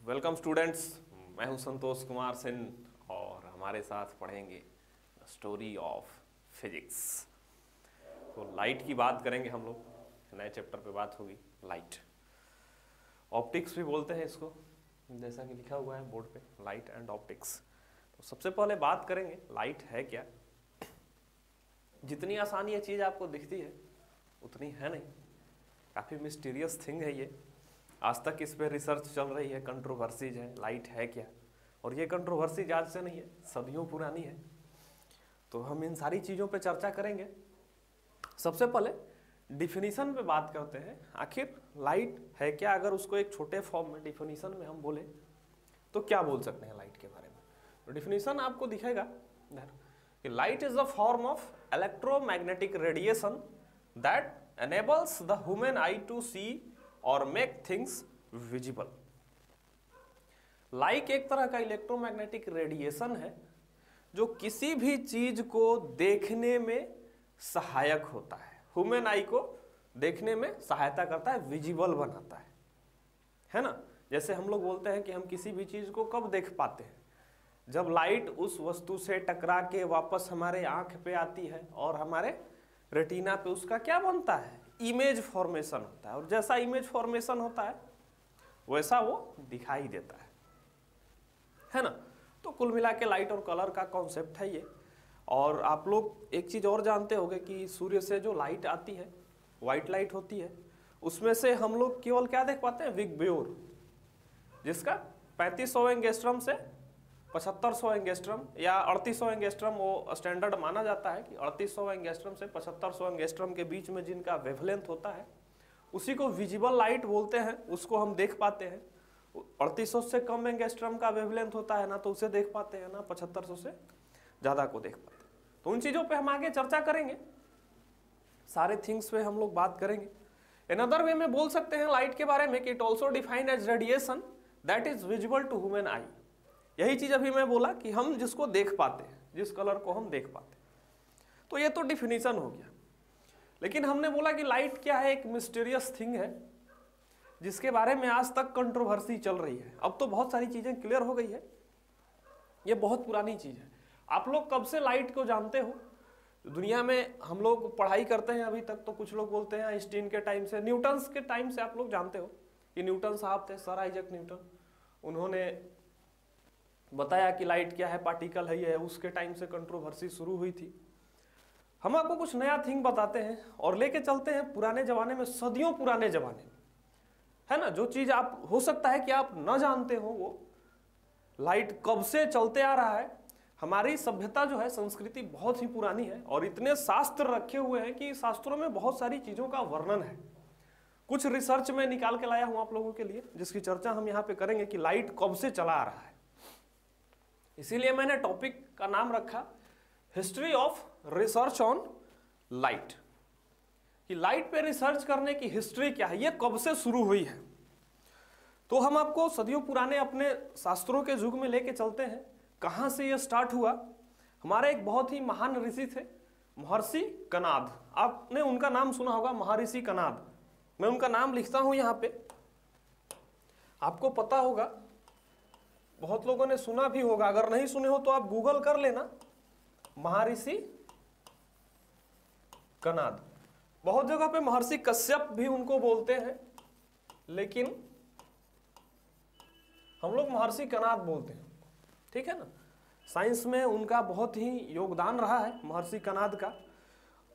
Welcome students, मैं हूं संतोष कुमार सिंह और हमारे साथ पढ़ेंगे स्टोरी ऑफ फिजिक्स। तो लाइट की बात करेंगे हम लोग, नए चैप्टर पे बात होगी लाइट। ऑप्टिक्स भी बोलते हैं इसको, जैसा कि लिखा हुआ है बोर्ड पे, लाइट एंड ऑप्टिक्स। तो सबसे पहले बात करेंगे लाइट है क्या। जितनी आसानी ये चीज़ आपको दिखती है उतनी है नहीं, काफ़ी मिस्टीरियस थिंग है ये। आज तक इस पे रिसर्च चल रही है, कंट्रोवर्सीज है, लाइट है क्या। और ये कंट्रोवर्सीज आज से नहीं है, सदियों पुरानी है। तो हम इन सारी चीज़ों पे चर्चा करेंगे। सबसे पहले डिफिनीशन पे बात करते हैं, आखिर लाइट है क्या। अगर उसको एक छोटे फॉर्म में डिफिनीशन में हम बोले तो क्या बोल सकते हैं लाइट के बारे में। तो डिफिनीशन आपको दिखेगा कि light is the form of electromagnetic radiation that enables the human eye to see or make things visible। Light एक तरह का इलेक्ट्रोमैग्नेटिक रेडिएशन है जो किसी भी चीज को देखने में सहायक होता है, ह्यूमन आई को देखने में सहायता करता है, विजिबल बनाता है ना। जैसे हम लोग बोलते हैं कि हम किसी भी चीज को कब देख पाते हैं, जब लाइट उस वस्तु से टकरा के वापस हमारे आंख पे आती है और हमारे रेटिना पे उसका क्या बनता है, इमेज फॉर्मेशन होता है। और जैसा इमेज फॉर्मेशन होता है वैसा वो दिखाई देता है ना। तो कुल मिला के लाइट और कलर का कॉन्सेप्ट है ये। और आप लोग एक चीज़ और जानते होंगे कि सूर्य से जो लाइट आती है, वाइट लाइट होती है, उसमें से हम लोग केवल क्या देख पाते हैं, विग ब्योर, जिसका 3500 एंगस्ट्रम से 7500 एंगस्ट्रम या 3800 एंगस्ट्रम वो स्टैंडर्ड माना जाता है कि 3800 एंगस्ट्रम से 7500 एंगस्ट्रम के बीच में जिनका वेवलेंथ होता है उसी को विजिबल लाइट बोलते हैं, उसको हम देख पाते हैं। 3800 से कम एंगस्ट्रम का वेवलेंथ होता है ना तो उसे देख पाते हैं, ना 7500 से ज़्यादा को देख पाते हैं। तो उन चीज़ों पे हम आगे चर्चा करेंगे, सारे थिंग्स पे हम लोग बात करेंगे। अनदर वे में बोल सकते हैं लाइट के बारे में कि it also defined as radiation that is visible to human eye. यही चीज अभी मैं बोला कि हम जिसको देख पाते हैं, जिस कलर को हम देख पाते हैं। तो ये तो डिफिनीशन हो गया। लेकिन हमने बोला कि लाइट क्या है, एक मिस्टीरियस थिंग है जिसके बारे में आज तक कंट्रोवर्सी चल रही है। अब तो बहुत सारी चीजें क्लियर हो गई है, ये बहुत पुरानी चीज है। आप लोग कब से लाइट को जानते हो? दुनिया में हम लोग पढ़ाई करते हैं अभी तक, तो कुछ लोग बोलते हैं आइंस्टीन के टाइम से, न्यूटन के टाइम से आप लोग जानते हो कि न्यूटन साहब थे, सर आइजैक न्यूटन, उन्होंने बताया कि लाइट क्या है, पार्टिकल है, ये है। उसके टाइम से कंट्रोवर्सी शुरू हुई थी। हम आपको कुछ नया थिंग बताते हैं और लेके चलते हैं पुराने जमाने में, सदियों पुराने जमाने में, है ना। जो चीज आप हो सकता है कि आप न जानते हो, वो लाइट कब से चलते आ रहा है। हमारी सभ्यता जो है, संस्कृति बहुत ही पुरानी है और इतने शास्त्र रखे हुए हैं कि शास्त्रों में बहुत सारी चीजों का वर्णन है। कुछ रिसर्च में निकाल के लाया हूं आप लोगों के लिए, जिसकी चर्चा हम यहाँ पे करेंगे कि लाइट कब से चला आ रहा है। इसीलिए मैंने टॉपिक का नाम रखा history of research on light, कि लाइट पे रिसर्च करने की हिस्ट्री क्या है, ये कब से शुरू हुई है। तो हम आपको सदियों पुराने अपने शास्त्रों के युग में लेके चलते हैं, कहां से ये स्टार्ट हुआ। हमारे एक बहुत ही महान ऋषि थे, महर्षि कनाद। आपने उनका नाम सुना होगा, महर्षि कनाद। मैं उनका नाम लिखता हूं यहां पे, आपको पता होगा, बहुत लोगों ने सुना भी होगा। अगर नहीं सुने हो तो आप गूगल कर लेना, महर्षि कनाद। बहुत जगह पे महर्षि कश्यप भी उनको बोलते हैं, लेकिन हम लोग महर्षि कनाद बोलते हैं, ठीक है ना। साइंस में उनका बहुत ही योगदान रहा है महर्षि कनाद का।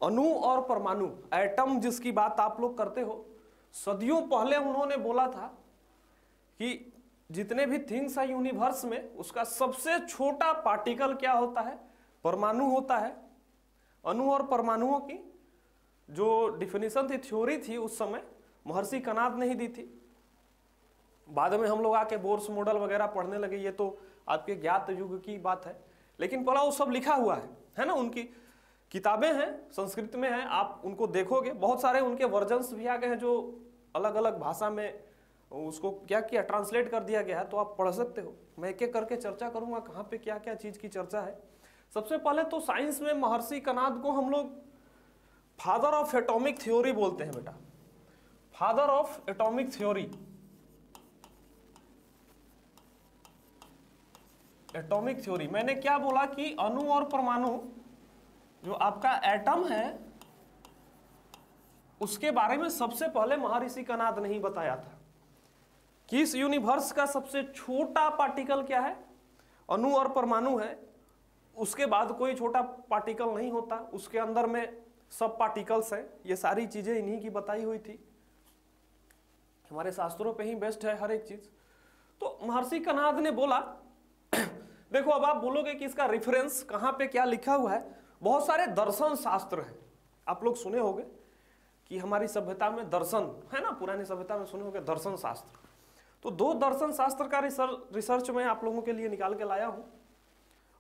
अणु और परमाणु, एटम जिसकी बात आप लोग करते हो, सदियों पहले उन्होंने बोला था कि जितने भी थिंग्स है यूनिवर्स में, उसका सबसे छोटा पार्टिकल क्या होता है, परमाणु होता है। अणु और परमाणुओं की जो डिफिनीशन थी, थ्योरी थी, उस समय महर्षि कनाद ने ही दी थी। बाद में हम लोग आके बोर्स मॉडल वगैरह पढ़ने लगे, ये तो आपके ज्ञात युग की बात है। लेकिन पढ़ा, वो सब लिखा हुआ है ना। उनकी किताबें हैं, संस्कृत में हैं, आप उनको देखोगे। बहुत सारे उनके वर्जन्स भी आ गए हैं जो अलग अलग भाषा में उसको क्या किया, ट्रांसलेट कर दिया गया है, तो आप पढ़ सकते हो। मैं एक एक करके चर्चा करूंगा कहाँ पे क्या क्या चीज की चर्चा है। सबसे पहले तो साइंस में महर्षि कनाद को हम लोग फादर ऑफ एटॉमिक थ्योरी बोलते हैं बेटा, father of atomic theory. Atomic theory, मैंने क्या बोला कि अणु और परमाणु जो आपका एटम है उसके बारे में सबसे पहले महर्षि कणाद ने ही बताया था कि इस यूनिवर्स का सबसे छोटा पार्टिकल क्या है, अणु और परमाणु है। उसके बाद कोई छोटा पार्टिकल नहीं होता, उसके अंदर में सब पार्टिकल्स हैं। ये सारी चीजें इन्हीं की बताई हुई थी, हमारे शास्त्रों पे ही बेस्ड है हर एक चीज। तो महर्षि कणाद ने बोला देखो अब आप बोलोगे कि इसका रेफरेंस कहाँ पे क्या लिखा हुआ है, बहुत सारे दर्शन शास्त्र हैं। आप लोग सुने होंगे कि हमारी सभ्यता में दर्शन है ना, पुरानी सभ्यता में सुने होंगे दर्शन शास्त्र। तो 2 दर्शन शास्त्र का रिसर्च मैं आप लोगों के लिए निकाल के लाया हूं,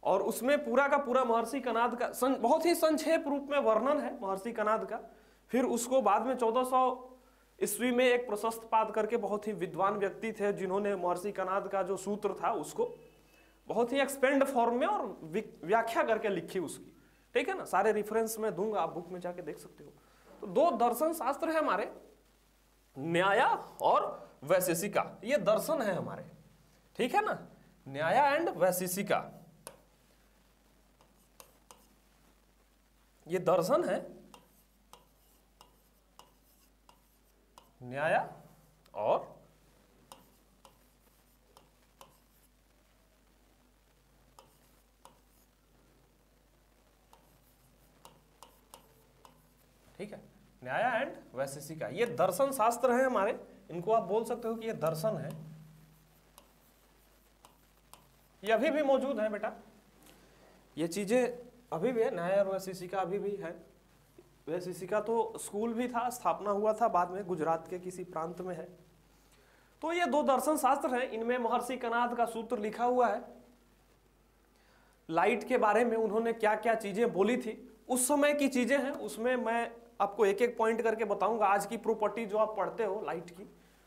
और उसमें पूरा का पूरा महर्षि कणाद का बहुत ही संक्षेप रूप में वर्णन है महर्षि कणाद का। फिर उसको बाद में 1400 ईस्वी में एक प्रशस्त पाद करके बहुत ही विद्वान व्यक्ति थे जिन्होंने महर्षि कणाद का जो सूत्र था उसको बहुत ही एक्सपेंड फॉर्म में और व्याख्या करके लिखी उसकी, ठीक है ना। सारे रेफरेंस में दूंगा, आप बुक में जाके देख सकते हो। तो 2 दर्शन शास्त्र है हमारे, न्याय और वैशेषिका, ये दर्शन है हमारे, ठीक है ना, न्याय एंड वैशेषिका, ये दर्शन है, न्याय और ठीक है, न्याय एंड वैशेषिका, ये दर्शन शास्त्र है हमारे। इनको आप बोल सकते हो कि ये दर्शन है, ये अभी भी मौजूद है बेटा, ये चीजें अभी भी है, न्याय और वैशेषिका अभी भी है। वैशेषिका तो स्कूल भी था, स्थापना हुआ था बाद में, गुजरात के किसी प्रांत में है। तो ये 2 दर्शन शास्त्र हैं, इनमें महर्षि कणाद का सूत्र लिखा हुआ है। लाइट के बारे में उन्होंने क्या क्या चीजें बोली थी, उस समय की चीजें हैं, उसमें मैं आपको एक एक पॉइंट करके बताऊंगा। आज की प्रॉपर्टी जो आप पढ़ते हो लाइट की,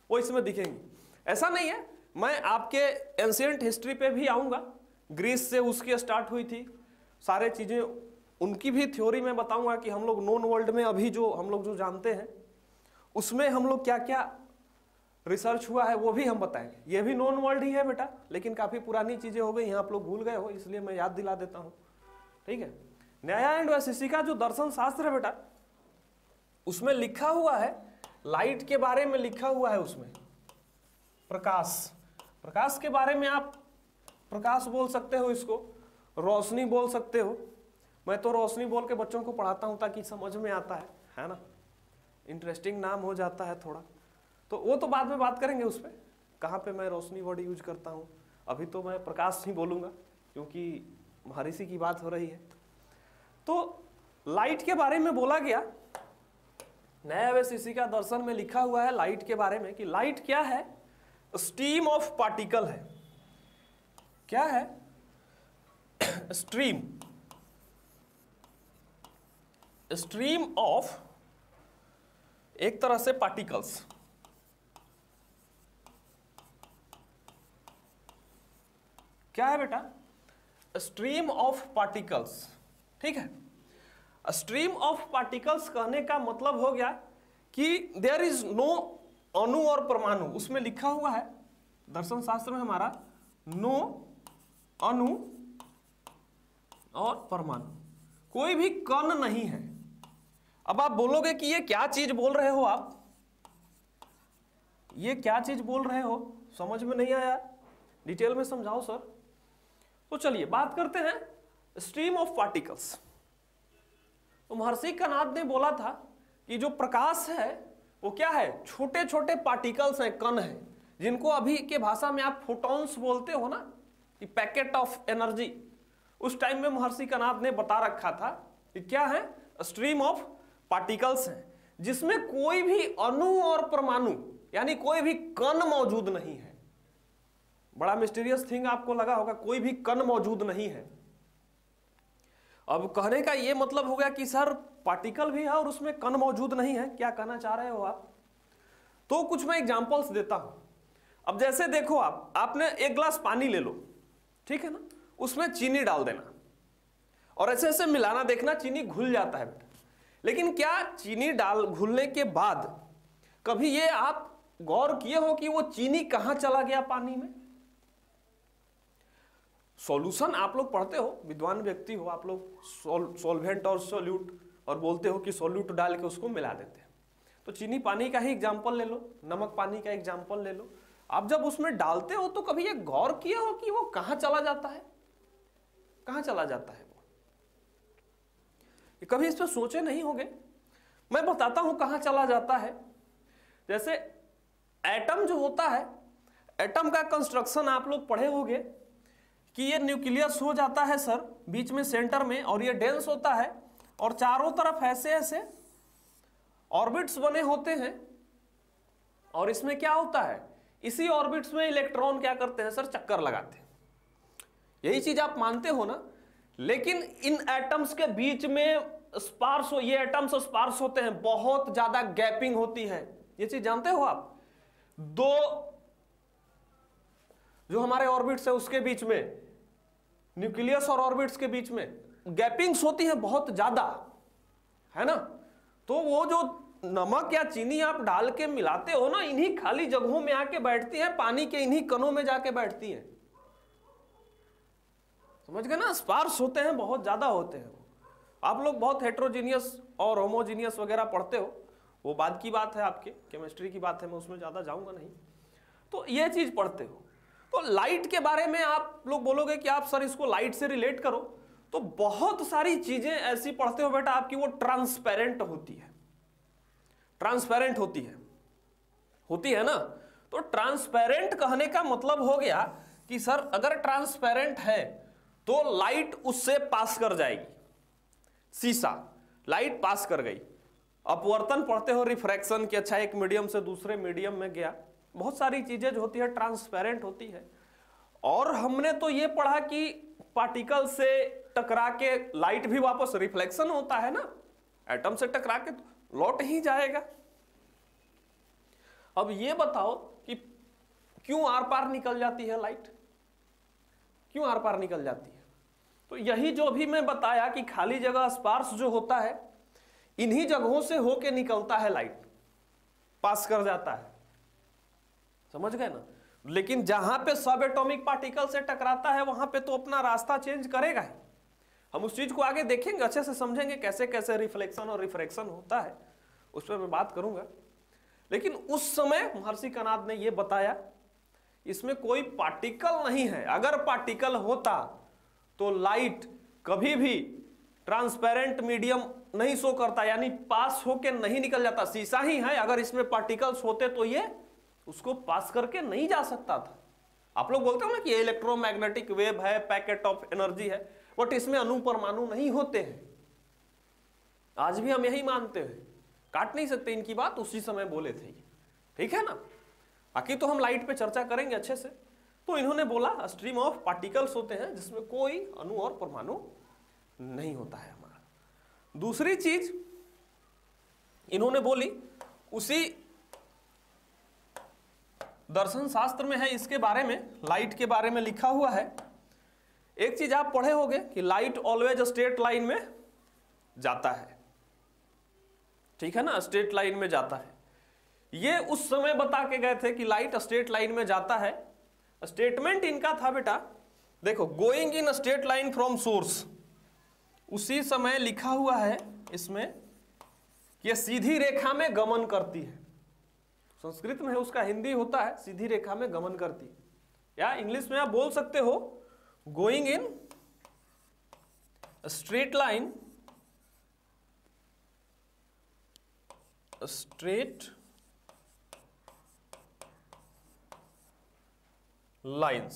वो इसमें दिखेंगी। ऐसा नहीं है, मैं आपके एंशिएंट हिस्ट्री पे भी आऊंगा, ग्रीस से उसकी स्टार्ट हुई थी, सारे चीजें उनकी भी थ्योरी में बताऊंगा कि हम लोग नॉन वर्ल्ड में अभी जो हम लोग जो जानते हैं उसमें हम लोग क्या क्या रिसर्च हुआ है वो भी हम बताएंगे। ये भी नॉन वर्ल्ड ही है बेटा, लेकिन काफी पुरानी चीजें हो गई हैं, आप लोग भूल गए हो, इसलिए मैं याद दिला देता हूं, ठीक है। न्याय एंड वैशेषिका जो दर्शन शास्त्र है बेटा, उसमें लिखा हुआ है, लाइट के बारे में लिखा हुआ है, उसमें प्रकाश, प्रकाश के बारे में आप प्रकाश बोल सकते हो, इसको रोशनी बोल सकते हो। मैं तो रोशनी बोल के बच्चों को पढ़ाता हूं ताकि समझ में आता है ना, इंटरेस्टिंग नाम हो जाता है थोड़ा। तो वो तो बाद में बात करेंगे उस पर, कहाँ पे मैं रोशनी वर्ड यूज करता हूँ। अभी तो मैं प्रकाश ही बोलूँगा क्योंकि महर्षि की बात हो रही है। तो लाइट के बारे में बोला गया, न्याय वैशेषिका दर्शन में लिखा हुआ है लाइट के बारे में कि लाइट क्या है, स्ट्रीम ऑफ पार्टिकल है। क्या है? स्ट्रीम, स्ट्रीम ऑफ एक तरह से पार्टिकल्स, क्या है बेटा? स्ट्रीम ऑफ पार्टिकल्स, ठीक है। स्ट्रीम ऑफ पार्टिकल्स कहने का मतलब हो गया कि देयर इज नो अणु और परमाणु, उसमें लिखा हुआ है दर्शन शास्त्र में हमारा, नो अणु और परमाणु, कोई भी कण नहीं है। अब आप बोलोगे कि ये क्या चीज बोल रहे हो आप, ये क्या चीज बोल रहे हो, समझ में नहीं आया, डिटेल में समझाओ सर। तो चलिए बात करते हैं स्ट्रीम ऑफ पार्टिकल्स। तो महर्षि कणाद ने बोला था कि जो प्रकाश है वो क्या है, छोटे छोटे पार्टिकल्स हैं, कण हैं, जिनको अभी के भाषा में आप फोटॉन्स बोलते हो ना, कि पैकेट ऑफ एनर्जी। उस टाइम में महर्षि कणाद ने बता रखा था कि क्या है, स्ट्रीम ऑफ पार्टिकल्स हैं जिसमें कोई भी अणु और परमाणु यानी कोई भी कण मौजूद नहीं है। बड़ा मिस्टीरियस थिंग आपको लगा होगा, कोई भी कण मौजूद नहीं है। अब कहने का ये मतलब हो गया कि सर पार्टिकल भी है और उसमें कण मौजूद नहीं है, क्या कहना चाह रहे हो आप? तो कुछ मैं एग्जांपल्स देता हूं। अब जैसे देखो आपने एक गिलास पानी ले लो, ठीक है ना, उसमें चीनी डाल देना और ऐसे ऐसे मिलाना, देखना चीनी घुल जाता है बेटा। लेकिन क्या चीनी डाल घुलने के बाद कभी ये आप गौर किए हो कि वो चीनी कहां चला गया पानी में? सॉल्यूशन आप लोग पढ़ते हो, विद्वान व्यक्ति हो आप लोग, सॉल्वेंट और सोल्यूट, और बोलते हो कि सोल्यूट डाल के उसको मिला देते हैं। तो चीनी पानी का ही एग्जाम्पल ले लो, नमक पानी का एग्जाम्पल ले लो। आप जब उसमें डालते हो तो कभी ये गौर किया हो कि वो कहां चला जाता है, कहां चला जाता है वो? कभी इस पर सोचे नहीं होंगे? मैं बताता हूं कहां चला जाता है। जैसे एटम जो होता है, एटम का कंस्ट्रक्शन आप लोग पढ़े होंगे कि ये न्यूक्लियस हो जाता है सर बीच में सेंटर में, और ये डेंस होता है और चारों तरफ ऐसे ऐसे ऑर्बिट्स बने होते हैं। और इसमें क्या होता है, इसी ऑर्बिट्स में इलेक्ट्रॉन क्या करते हैं सर, चक्कर लगाते हैं। यही चीज आप मानते हो ना। लेकिन इन एटम्स के बीच में स्पार्स, ये एटम्स स्पार्स होते हैं, बहुत ज्यादा गैपिंग होती है। ये चीज जानते हो आप? दो जो हमारे ऑर्बिट्स है उसके बीच में, न्यूक्लियस और ऑर्बिट्स के बीच में गैपिंग्स होती हैं बहुत ज्यादा, है ना। तो वो जो नमक या चीनी आप डाल के मिलाते हो ना, इन्हीं खाली जगहों में आके बैठती है, पानी के इन्हीं कणों में जाके बैठती हैं। समझ गए ना, स्पार्स होते हैं, बहुत ज्यादा होते हैं। आप लोग बहुत हेट्रोजीनियस और होमोजीनियस वगैरह पढ़ते हो, वो बाद की बात है, आपके केमिस्ट्री की बात है, मैं उसमें ज्यादा जाऊंगा नहीं। तो ये चीज पढ़ते हो। तो लाइट के बारे में आप लोग बोलोगे कि आप सर इसको लाइट से रिलेट करो, तो बहुत सारी चीजें ऐसी पढ़ते हो बेटा आपकी, वो ट्रांसपेरेंट होती है, ट्रांसपेरेंट होती है ना। तो ट्रांसपेरेंट कहने का मतलब हो गया कि सर अगर ट्रांसपेरेंट है तो लाइट उससे पास कर जाएगी। शीशा, लाइट पास कर गई। अपवर्तन पढ़ते हो, रिफ्रैक्शन की, अच्छा एक मीडियम से दूसरे मीडियम में गया। बहुत सारी चीजें जो होती है ट्रांसपेरेंट होती है। और हमने तो ये पढ़ा कि पार्टिकल से टकरा के लाइट भी वापस रिफ्लेक्शन होता है ना, एटम से टकरा के तो लौट ही जाएगा। अब ये बताओ कि क्यों आर पार निकल जाती है लाइट, क्यों आर पार निकल जाती है? तो यही जो भी मैं बताया कि खाली जगह स्पार्स जो होता है, इन्हीं जगहों से होके निकलता है, लाइट पास कर जाता है। समझ गए ना। लेकिन जहां पे सब एटॉमिक पार्टिकल से टकराता है वहां पे तो अपना रास्ता चेंज करेगा ही। हम उस चीज को आगे देखेंगे, अच्छे से समझेंगे कैसे कैसे रिफ्लेक्शन और रिफ्रैक्शन होता है, उस पर मैं बात करूंगा। लेकिन उस समय महर्षि कणाद ने यह बताया इसमें कोई पार्टिकल नहीं है। अगर पार्टिकल होता तो लाइट कभी भी ट्रांसपेरेंट मीडियम नहीं शो करता, यानी पास होके नहीं निकल जाता। शीशा ही है, अगर इसमें पार्टिकल्स होते तो ये उसको पास करके नहीं जा सकता था। आप लोग बोलते हो ना कि ये इलेक्ट्रोमैग्नेटिक वेव है, पैकेट ऑफ एनर्जी है, बट इसमें अणु परमाणु नहीं होते हैं। आज भी हम यही मानते हैं, काट नहीं सकते इनकी बात, उसी समय बोले थे ये, ठीक है ना। बाकी तो हम लाइट पे चर्चा करेंगे अच्छे से। तो इन्होंने बोला स्ट्रीम ऑफ पार्टिकल्स होते हैं जिसमें कोई अणु और परमाणु नहीं होता है हमारा। दूसरी चीज इन्होंने बोली, उसी दर्शन शास्त्र में है, इसके बारे में, लाइट के बारे में लिखा हुआ है। एक चीज आप पढ़े होंगे कि लाइट ऑलवेज स्ट्रेट लाइन में जाता है, ठीक है ना, स्ट्रेट लाइन में जाता है। ये उस समय बता के गए थे कि लाइट स्ट्रेट लाइन में जाता है। स्टेटमेंट इनका था बेटा, देखो, going in straight line from source. उसी समय लिखा हुआ है इसमें, यह सीधी रेखा में गमन करती है। संस्कृत में है, उसका हिंदी होता है सीधी रेखा में गमन करती, या इंग्लिश में आप बोल सकते हो going in straight line, straight lines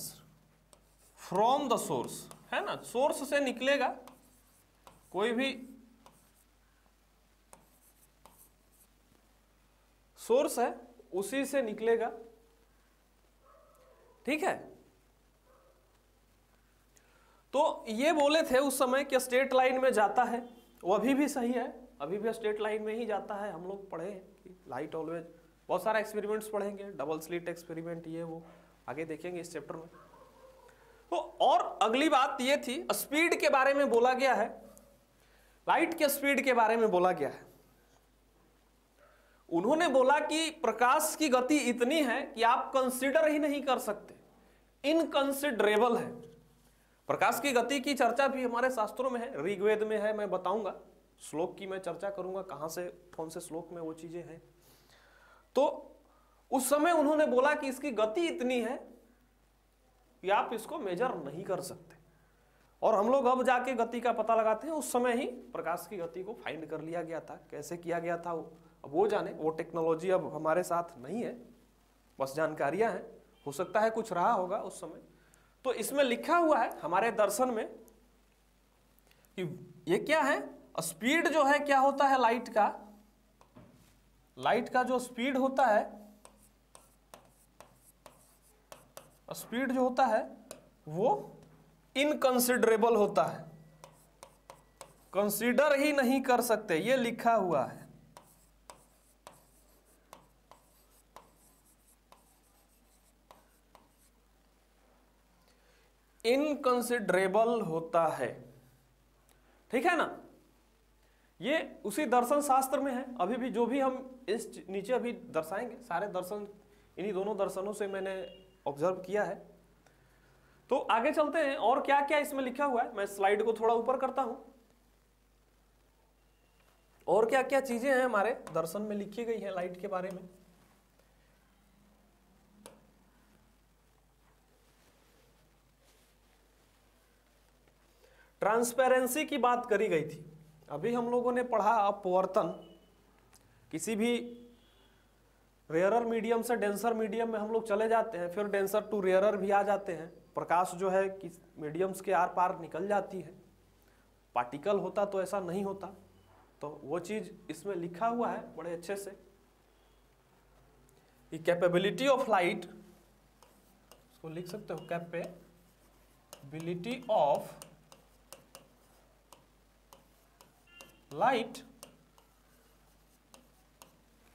from the source, है ना। सोर्स से निकलेगा, कोई भी सोर्स है उसी से निकलेगा, ठीक है। तो ये बोले थे उस समय कि स्ट्रेट लाइन में जाता है, वो अभी भी सही है, अभी भी स्ट्रेट लाइन में ही जाता है। हम लोग पढ़े कि लाइट ऑलवेज, बहुत सारा एक्सपेरिमेंट्स पढ़ेंगे, डबल स्लिट एक्सपेरिमेंट, ये वो आगे देखेंगे इस चैप्टर में। तो और अगली बात ये थी, स्पीड के बारे में बोला गया है, लाइट के स्पीड के बारे में बोला गया है। उन्होंने बोला कि प्रकाश की गति इतनी है कि आप कंसीडर ही नहीं कर सकते, इनकंसिडरेबल है। प्रकाश की गति की चर्चा भी हमारे शास्त्रों में है, ऋग्वेद में है, मैं बताऊंगा, श्लोक की मैं चर्चा करूंगा, कहां से कौन से श्लोक में वो चीजें हैं। तो उस समय उन्होंने बोला कि इसकी गति इतनी है कि आप इसको मेजर नहीं कर सकते, और हम लोग अब जाके गति का पता लगाते हैं। उस समय ही प्रकाश की गति को फाइंड कर लिया गया था। कैसे किया गया था अब वो जाने, वो टेक्नोलॉजी अब हमारे साथ नहीं है, बस जानकारियां हैं, हो सकता है कुछ रहा होगा उस समय। तो इसमें लिखा हुआ है हमारे दर्शन में कि ये क्या है, स्पीड जो है क्या होता है लाइट का जो स्पीड होता है, स्पीड जो होता है वो इनकंसिडरेबल होता है, कंसीडर ही नहीं कर सकते, ये लिखा हुआ है। इनकंसिडरेबल होता है, ठीक है ना। ये उसी दर्शन शास्त्र में है। अभी भी जो भी हम इस नीचे अभी दर्शाएंगे, सारे दर्शन इन्हीं दोनों दर्शनों से मैंने ऑब्जर्व किया है। तो आगे चलते हैं, और क्या क्या इसमें लिखा हुआ है। मैं स्लाइड को थोड़ा ऊपर करता हूं, और क्या क्या चीजें हैं हमारे दर्शन में लिखी गई है लाइट के बारे में। ट्रांसपेरेंसी की बात करी गई थी। अभी हम लोगों ने पढ़ा अपवर्तन, किसी भी रेयरर मीडियम से डेंसर मीडियम में हम लोग चले जाते हैं, फिर डेंसर टू रेयरर भी आ जाते हैं, प्रकाश जो है कि मीडियम्स के आर पार निकल जाती है। पार्टिकल होता तो ऐसा नहीं होता, तो वो चीज इसमें लिखा हुआ है बड़े अच्छे से। कैपेबिलिटी ऑफ लाइट, इसको लिख सकते हो, capability of light,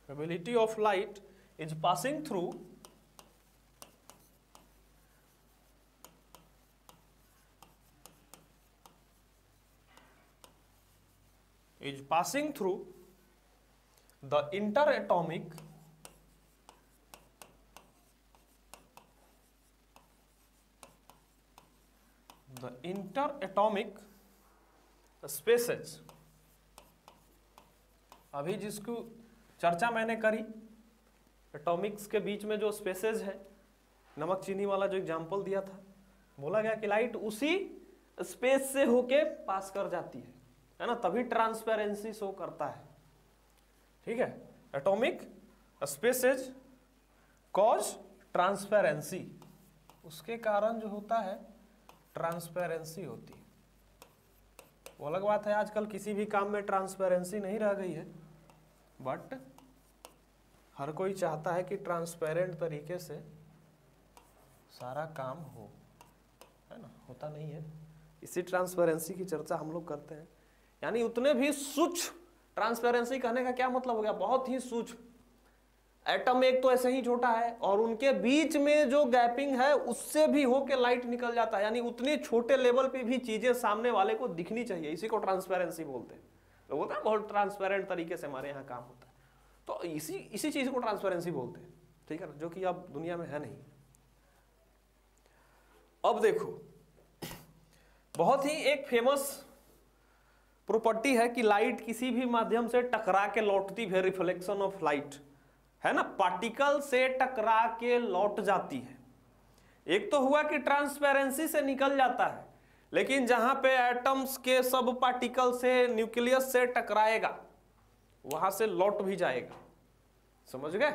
ability of light is passing through the interatomic spaces। अभी जिसको चर्चा मैंने करी, एटॉमिक्स के बीच में जो स्पेसेस है, नमक चीनी वाला जो एग्जांपल दिया था, बोला गया कि लाइट उसी स्पेस से होके पास कर जाती है ना, तभी ट्रांसपेरेंसी शो करता है, ठीक है। एटॉमिक स्पेसेस कॉज ट्रांसपेरेंसी, उसके कारण जो होता है ट्रांसपेरेंसी होती है। वो अलग बात है, आजकल किसी भी काम में ट्रांसपेरेंसी नहीं रह गई है, बट हर कोई चाहता है कि ट्रांसपेरेंट तरीके से सारा काम हो, है ना, होता नहीं है। इसी ट्रांसपेरेंसी की चर्चा हम लोग करते हैं। यानी उतने भी सूक्ष्म, ट्रांसपेरेंसी कहने का क्या मतलब हो गया, बहुत ही सूक्ष्म। एटम एक तो ऐसे ही छोटा है, और उनके बीच में जो गैपिंग है उससे भी होके लाइट निकल जाता है। यानी उतने छोटे लेवल पे भी चीजें सामने वाले को दिखनी चाहिए, इसी को ट्रांसपेरेंसी बोलते हैं। लोग होता है बहुत ट्रांसपेरेंट तरीके से हमारे यहाँ काम होता है, तो इसी चीज को ट्रांसपेरेंसी बोलते हैं, ठीक है ना, जो कि अब दुनिया में है नहीं। अब देखो, बहुत ही एक फेमस प्रॉपर्टी है कि लाइट किसी भी माध्यम से टकरा के लौटती है, रिफ्लेक्शन ऑफ लाइट, है ना, पार्टिकल से टकरा के लौट जाती है। एक तो हुआ कि ट्रांसपेरेंसी से निकल जाता है, लेकिन जहां पे एटम्स के सब पार्टिकल से न्यूक्लियस से टकराएगा वहां से लौट भी जाएगा, समझ गए।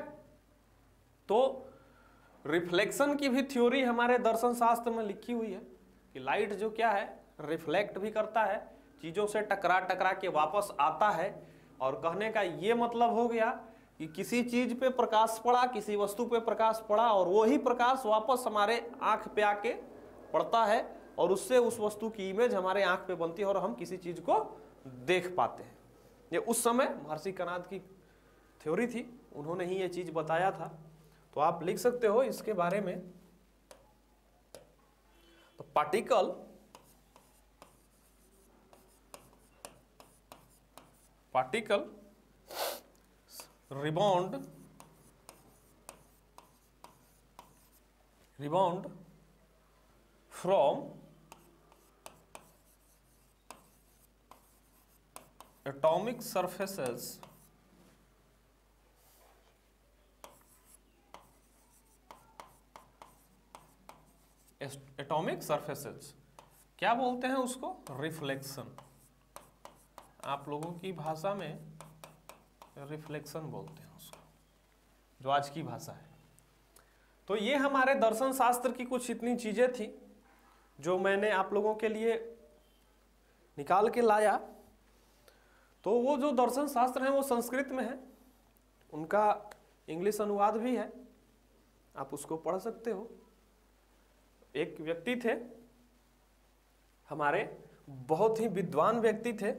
तो रिफ्लेक्शन की भी थ्योरी हमारे दर्शन शास्त्र में लिखी हुई है कि लाइट जो क्या है, रिफ्लेक्ट भी करता है, चीजों से टकरा टकरा के वापस आता है। और कहने का ये मतलब हो गया कि किसी चीज पे प्रकाश पड़ा, किसी वस्तु पे प्रकाश पड़ा, और वही प्रकाश वापस हमारे आंख पे आके पड़ता है, और उससे उस वस्तु की इमेज हमारे आंख पे बनती है और हम किसी चीज को देख पाते हैं। ये उस समय महर्षि कणाद की थ्योरी थी, उन्होंने ही ये चीज बताया था। तो आप लिख सकते हो इसके बारे में। तो particle rebound from atomic surfaces atomic surfaces क्या बोलते हैं उसको? रिफ्लेक्शन। आप लोगों की भाषा में रिफ्लेक्शन बोलते हैं उसको, जो आज की भाषा है। तो ये हमारे दर्शन शास्त्र की कुछ इतनी चीजें थी जो मैंने आप लोगों के लिए निकाल के लाया। तो वो जो दर्शन शास्त्र हैं वो संस्कृत में है, उनका इंग्लिश अनुवाद भी है, आप उसको पढ़ सकते हो। एक व्यक्ति थे हमारे, बहुत ही विद्वान व्यक्ति थे,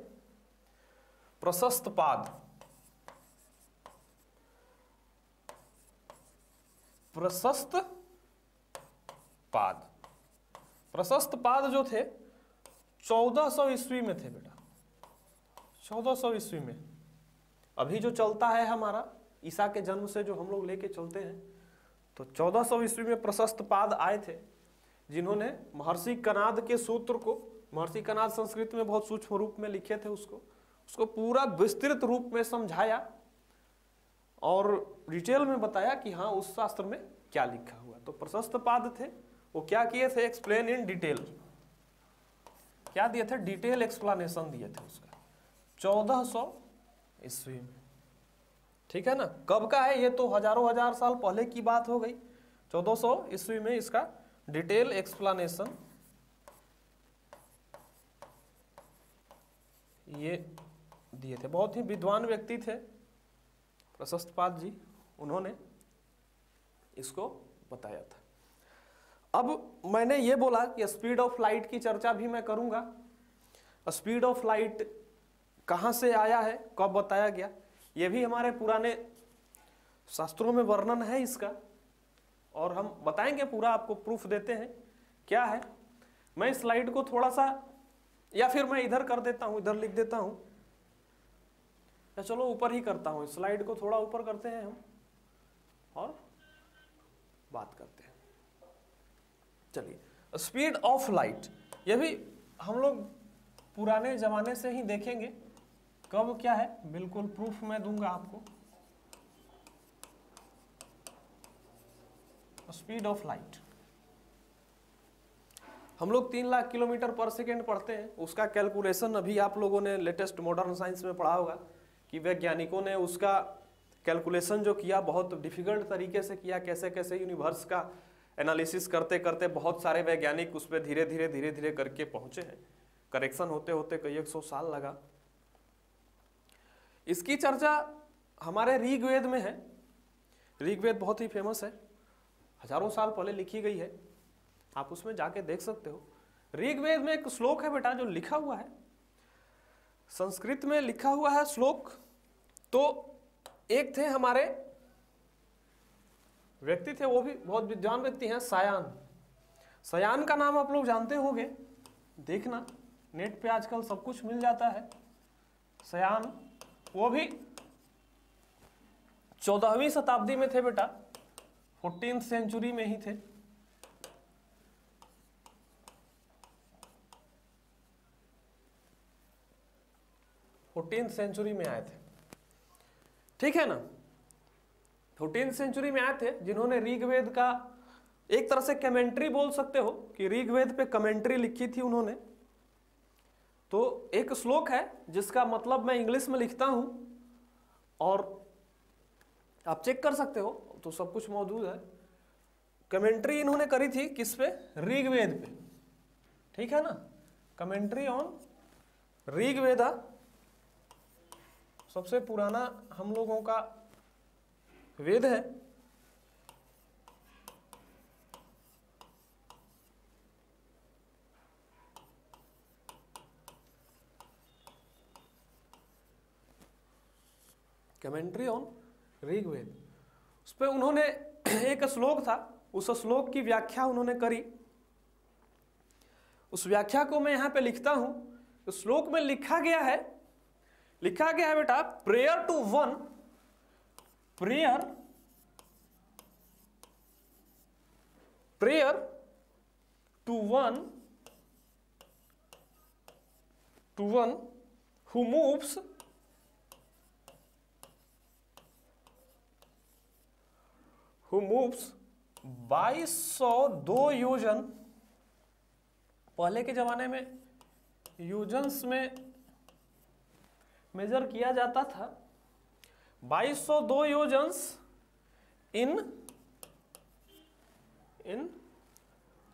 प्रशस्तपाद। प्रशस्तपाद जो थे 1400 ईस्वी में थे बेटा, 1400 ईस्वी में। अभी जो चलता है हमारा ईसा के जन्म से जो हम लोग लेके चलते हैं, तो 1400 ईस्वी में प्रशस्तपाद आए थे, जिन्होंने महर्षि कनाद के सूत्र को, महर्षि कनाद संस्कृत में बहुत सूक्ष्म रूप में लिखे थे, उसको पूरा विस्तृत रूप में समझाया और डिटेल में बताया कि हाँ उस शास्त्र में क्या लिखा हुआ। तो प्रशस्तपाद थे, वो क्या किए थे? Explain in detail. क्या दिए थे? डिटेल एक्सप्लेनेशन दिए थे उसका 1400 ईस्वी में। ठीक है ना? कब का है ये? तो हजारों हजार साल पहले की बात हो गई। 1400 ईस्वी में इसका डिटेल एक्सप्लेनेशन ये दिए थे। बहुत ही विद्वान व्यक्ति थे प्रशस्तपाद जी, उन्होंने इसको बताया था। अब मैंने ये बोला कि स्पीड ऑफ लाइट की चर्चा भी मैं करूंगा। स्पीड ऑफ लाइट कहाँ से आया है, कब बताया गया, ये भी हमारे पुराने शास्त्रों में वर्णन है इसका, और हम बताएंगे पूरा, आपको प्रूफ देते हैं क्या है। मैं इस स्लाइड को थोड़ा सा, या फिर मैं इधर कर देता हूं, इधर लिख देता हूं, या चलो ऊपर ही करता हूं, स्लाइड को थोड़ा ऊपर करते हैं हम और बात करते हैं। चलिए, स्पीड ऑफ लाइट, ये भी हम लोग पुराने जमाने से ही देखेंगे। कब क्या है बिल्कुल प्रूफ मैं दूंगा आपको। स्पीड ऑफ लाइट हम लोग 3 लाख किलोमीटर पर सेकेंड पढ़ते हैं, उसका कैलकुलेशन अभी आप लोगों ने लेटेस्ट मॉडर्न साइंस में पढ़ा होगा कि वैज्ञानिकों ने उसका कैलकुलेशन जो किया बहुत डिफिकल्ट तरीके से किया, कैसे कैसे यूनिवर्स का एनालिसिस करते करते बहुत सारे वैज्ञानिक उस पर धीरे धीरे करके पहुंचे हैं। करेक्शन होते होते कई 100 साल लगा। इसकी चर्चा हमारे ऋग्वेद में है। ऋग्वेद बहुत ही फेमस है, हजारों साल पहले लिखी गई है, आप उसमें जाके देख सकते हो। ऋग्वेद में एक श्लोक है बेटा जो लिखा हुआ है, संस्कृत में लिखा हुआ है श्लोक। तो एक थे हमारे व्यक्ति थे, वो भी बहुत विद्वान व्यक्ति हैं, सायान। सायान का नाम आप लोग जानते होंगे, देखना नेट पे आजकल सब कुछ मिल जाता है। सायान वो भी 14वीं शताब्दी में थे बेटा, 14th सेंचुरी में ही थे। सेंचुरी में आए थे, ठीक है ना? 14th सेंचुरी में आए थे, जिन्होंने ऋग्वेद का एक तरह से कमेंट्री बोल सकते हो कि ऋग्वेद पे कमेंट्री लिखी थी उन्होंने। तो एक श्लोक है जिसका मतलब मैं इंग्लिश में लिखता हूं और आप चेक कर सकते हो, तो सब कुछ मौजूद है। कमेंट्री इन्होंने करी थी किस पे? ऋग्वेद पे, ठीक है ना? कमेंट्री ऑन ऋग्वेदा, सबसे पुराना हम लोगों का वेद है। कमेंट्री ऑन ऋग्वेद, उस पर उन्होंने एक श्लोक था, उस श्लोक की व्याख्या उन्होंने करी। उस व्याख्या को मैं यहां पे लिखता हूं। उस श्लोक में लिखा गया है बेटा, prayer to one, prayer to one who moves who moves 2202 योजन, पहले के जमाने में योजन्स में मेजर किया जाता था, 2202 योजन्स इन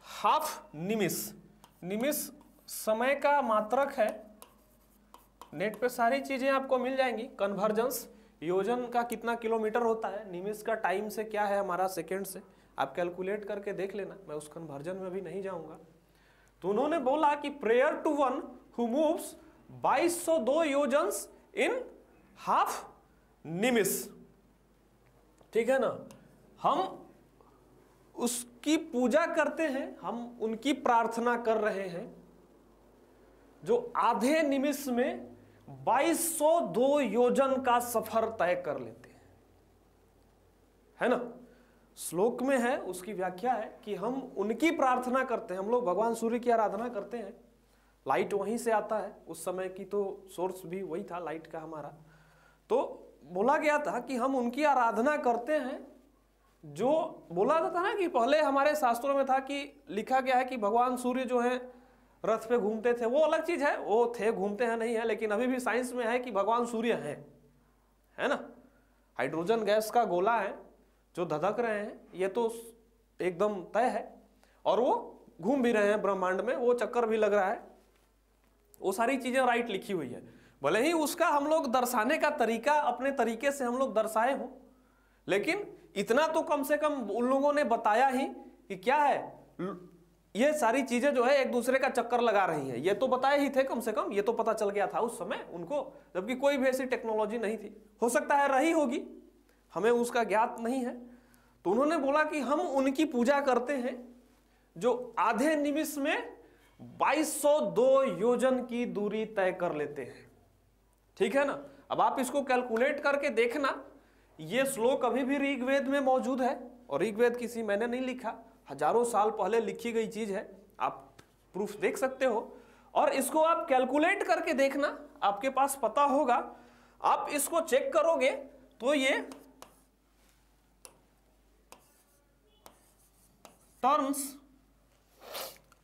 हाफ निमिष। निमिष समय का मात्रक है, नेट पे सारी चीजें आपको मिल जाएंगी। कन्वर्जेंस, योजन का कितना किलोमीटर होता है, निमिष का टाइम से क्या है हमारा, सेकेंड से, आप कैलकुलेट करके देख लेना, मैं उस कन्वर्जन में भी नहीं जाऊंगा। तो उन्होंने बोला कि prayer to one who moves 2202 योजन्स इन हाफ निमिष, ठीक है ना। हम उसकी पूजा करते हैं, हम उनकी प्रार्थना कर रहे हैं जो आधे निमिष में 2202 योजन का सफर तय कर लेते हैं, है ना। श्लोक में है, उसकी व्याख्या है कि हम उनकी प्रार्थना करते हैं। हम लोग भगवान सूर्य की आराधना करते हैं, लाइट वहीं से आता है, उस समय की तो सोर्स भी वही था लाइट का हमारा। तो बोला गया था कि हम उनकी आराधना करते हैं। जो बोला जाता ना कि पहले हमारे शास्त्रों में था कि लिखा गया है कि भगवान सूर्य जो है रथ पे घूमते थे, वो अलग चीज है, वो थे, घूमते हैं नहीं है, लेकिन अभी भी साइंस में है कि भगवान सूर्य है ना। हाइड्रोजन गैस का गोला है जो धधक रहे हैं, ये तो एकदम तय है, और वो घूम भी रहे हैं ब्रह्मांड में, वो चक्कर भी लग रहा है, वो सारी चीजें राइट लिखी हुई है। भले ही उसका हम लोग दर्शाने का तरीका अपने तरीके से हम लोग दर्शाए हों, लेकिन इतना तो कम से कम उन लोगों ने बताया ही कि क्या है, ये सारी चीजें जो है एक दूसरे का चक्कर लगा रही हैं, ये तो बताए ही थे, कम से कम ये तो पता चल गया था उस समय उनको, जबकि कोई भी ऐसी टेक्नोलॉजी नहीं थी। हो सकता है रही होगी, हमें उसका ज्ञात नहीं है। तो उन्होंने बोला कि हम उनकी पूजा करते हैं जो आधे निमिष में 2202 योजन की दूरी तय कर लेते हैं, ठीक है ना। अब आप इसको कैलकुलेट करके देखना, ये श्लोक अभी भी ऋग्वेद में मौजूद है, और ऋग्वेद किसी मैंने नहीं लिखा, हजारों साल पहले लिखी गई चीज है, आप प्रूफ देख सकते हो। और इसको आप कैलकुलेट करके देखना, आपके पास पता होगा, आप इसको चेक करोगे तो ये turns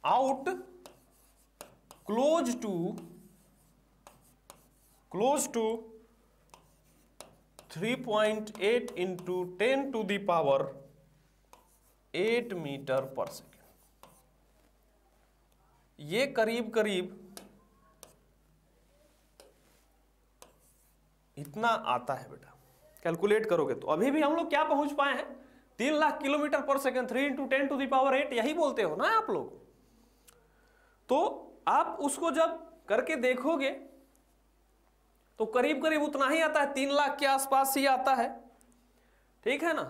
out close to 3.8 into 10 to the power 8 meter per second. ये करीब करीब इतना आता है बेटा, कैलकुलेट करोगे तो। अभी भी हम लोग क्या पहुंच पाए हैं, 3 lakh kilometer per second, 3 into 10 to the power 8, यही बोलते हो ना आप लोग। तो आप उसको जब करके देखोगे तो करीब करीब उतना ही आता है, 3 लाख के आसपास ही आता है, ठीक है ना।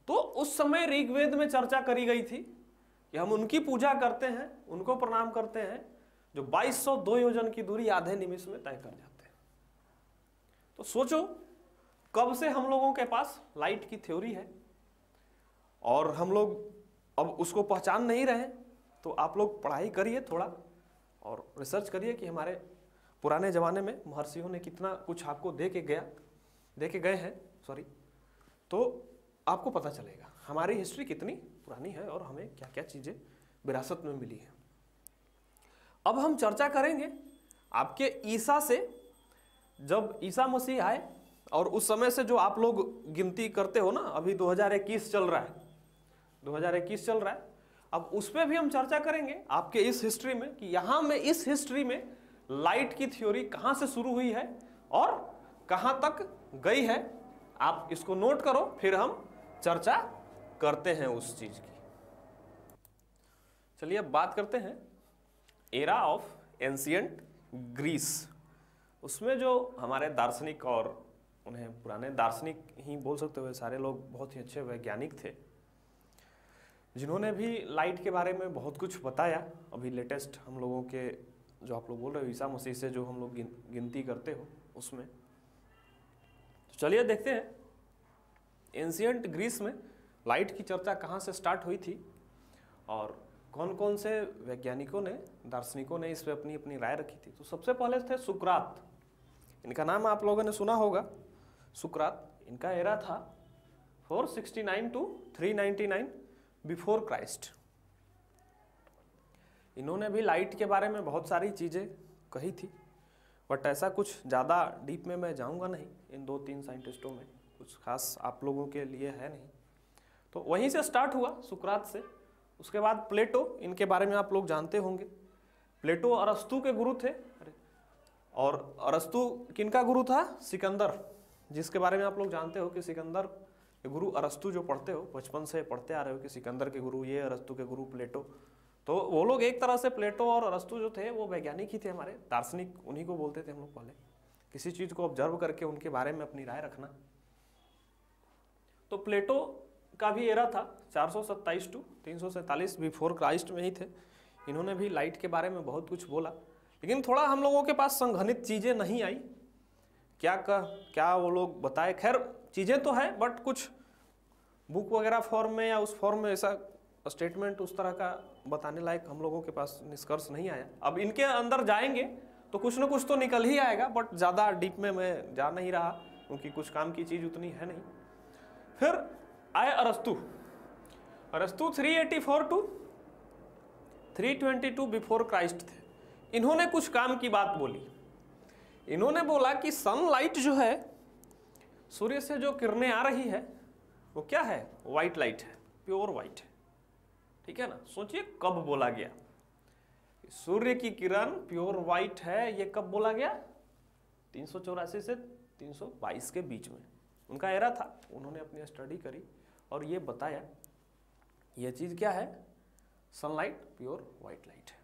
तो उस समय ऋग्वेद में चर्चा करी गई थी कि हम उनकी पूजा करते हैं, उनको प्रणाम करते हैं जो 2202 योजन की दूरी आधे निमिष में तय कर जाते हैं। तो सोचो कब से हम लोगों के पास लाइट की थ्योरी है और हम लोग अब उसको पहचान नहीं रहे। तो आप लोग पढ़ाई करिए थोड़ा और रिसर्च करिए कि हमारे पुराने ज़माने में महर्षियों ने कितना कुछ आपको दे के गए हैं, तो आपको पता चलेगा हमारी हिस्ट्री कितनी पुरानी है और हमें क्या क्या चीज़ें विरासत में मिली हैं। अब हम चर्चा करेंगे आपके ईसा से, जब ईसा मसीह आए और उस समय से जो आप लोग गिनती करते हो ना, अभी 2021 चल रहा है, 2021 चल रहा है, अब उस पर भी हम चर्चा करेंगे आपके इस हिस्ट्री में कि यहाँ में इस हिस्ट्री में लाइट की थ्योरी कहाँ से शुरू हुई है और कहाँ तक गई है। आप इसको नोट करो, फिर हम चर्चा करते हैं उस चीज की। चलिए अब बात करते हैं एरा ऑफ एंशिएंट ग्रीस। उसमें जो हमारे दार्शनिक, और उन्हें पुराने दार्शनिक ही बोल सकते हो, सारे लोग बहुत ही अच्छे वैज्ञानिक थे जिन्होंने भी लाइट के बारे में बहुत कुछ बताया। अभी लेटेस्ट हम लोगों के जो आप लोग बोल रहे हो ईसा मसीह से जो हम लोग गिनती करते हो उसमें। तो चलिए देखते हैं एंशिएंट ग्रीस में लाइट की चर्चा कहाँ से स्टार्ट हुई थी और कौन कौन से वैज्ञानिकों ने, दार्शनिकों ने इस पर अपनी अपनी राय रखी थी। तो सबसे पहले थे सुकरात, इनका नाम आप लोगों ने सुना होगा, सुकरात। इनका एरा था 469 to 399 बिफोर क्राइस्ट। इन्होंने भी लाइट के बारे में बहुत सारी चीज़ें कही थी, बट ऐसा कुछ ज़्यादा डीप में मैं जाऊंगा नहीं, इन 2-3 साइंटिस्टों में कुछ खास आप लोगों के लिए है नहीं। तो वहीं से स्टार्ट हुआ सुकरात से। उसके बाद प्लेटो, इनके बारे में आप लोग जानते होंगे। प्लेटो अरस्तु के गुरु थे, और अरस्तु किनका गुरु था? सिकंदर, जिसके बारे में आप लोग जानते हो कि सिकंदर के गुरु अरस्तु जो पढ़ते हो, बचपन से पढ़ते आ रहे हो कि सिकंदर के गुरु ये, अरस्तु के गुरु प्लेटो। तो वो लोग एक तरह से प्लेटो और अरस्तु जो थे वो वैज्ञानिक ही थे, हमारे दार्शनिक उन्हीं को बोलते थे हम लोग पहले। किसी चीज को ऑब्जर्व करके उनके बारे में अपनी राय रखना। तो प्लेटो का भी एरा था 427 टू 347 बिफोर क्राइस्ट में ही थे। इन्होंने भी लाइट के बारे में बहुत कुछ बोला, लेकिन थोड़ा हम लोगों के पास संघनित चीजें नहीं आई। क्या वो लोग बताए, खैर चीजें तो है, बट कुछ बुक वगैरह फॉर्म में या उस फॉर्म में ऐसा स्टेटमेंट उस तरह का बताने लायक हम लोगों के पास निष्कर्ष नहीं आया। अब इनके अंदर जाएंगे तो कुछ ना कुछ तो निकल ही आएगा, बट ज़्यादा डीप में मैं जा नहीं रहा क्योंकि कुछ काम की चीज़ उतनी है नहीं। फिर आए अरस्तु। 384 टू 322 बिफोर क्राइस्ट थे। इन्होंने कुछ काम की बात बोली। इन्होंने बोला कि सनलाइट जो है, सूर्य से जो किरणें आ रही है वो क्या है? व्हाइट लाइट है, प्योर व्हाइट है, ठीक है ना। सोचिए कब बोला गया सूर्य की किरण प्योर व्हाइट है, ये कब बोला गया? 384 से 322 के बीच में उनका एरा था। उन्होंने अपनी स्टडी करी और ये बताया ये चीज क्या है, सनलाइट प्योर व्हाइट लाइट है।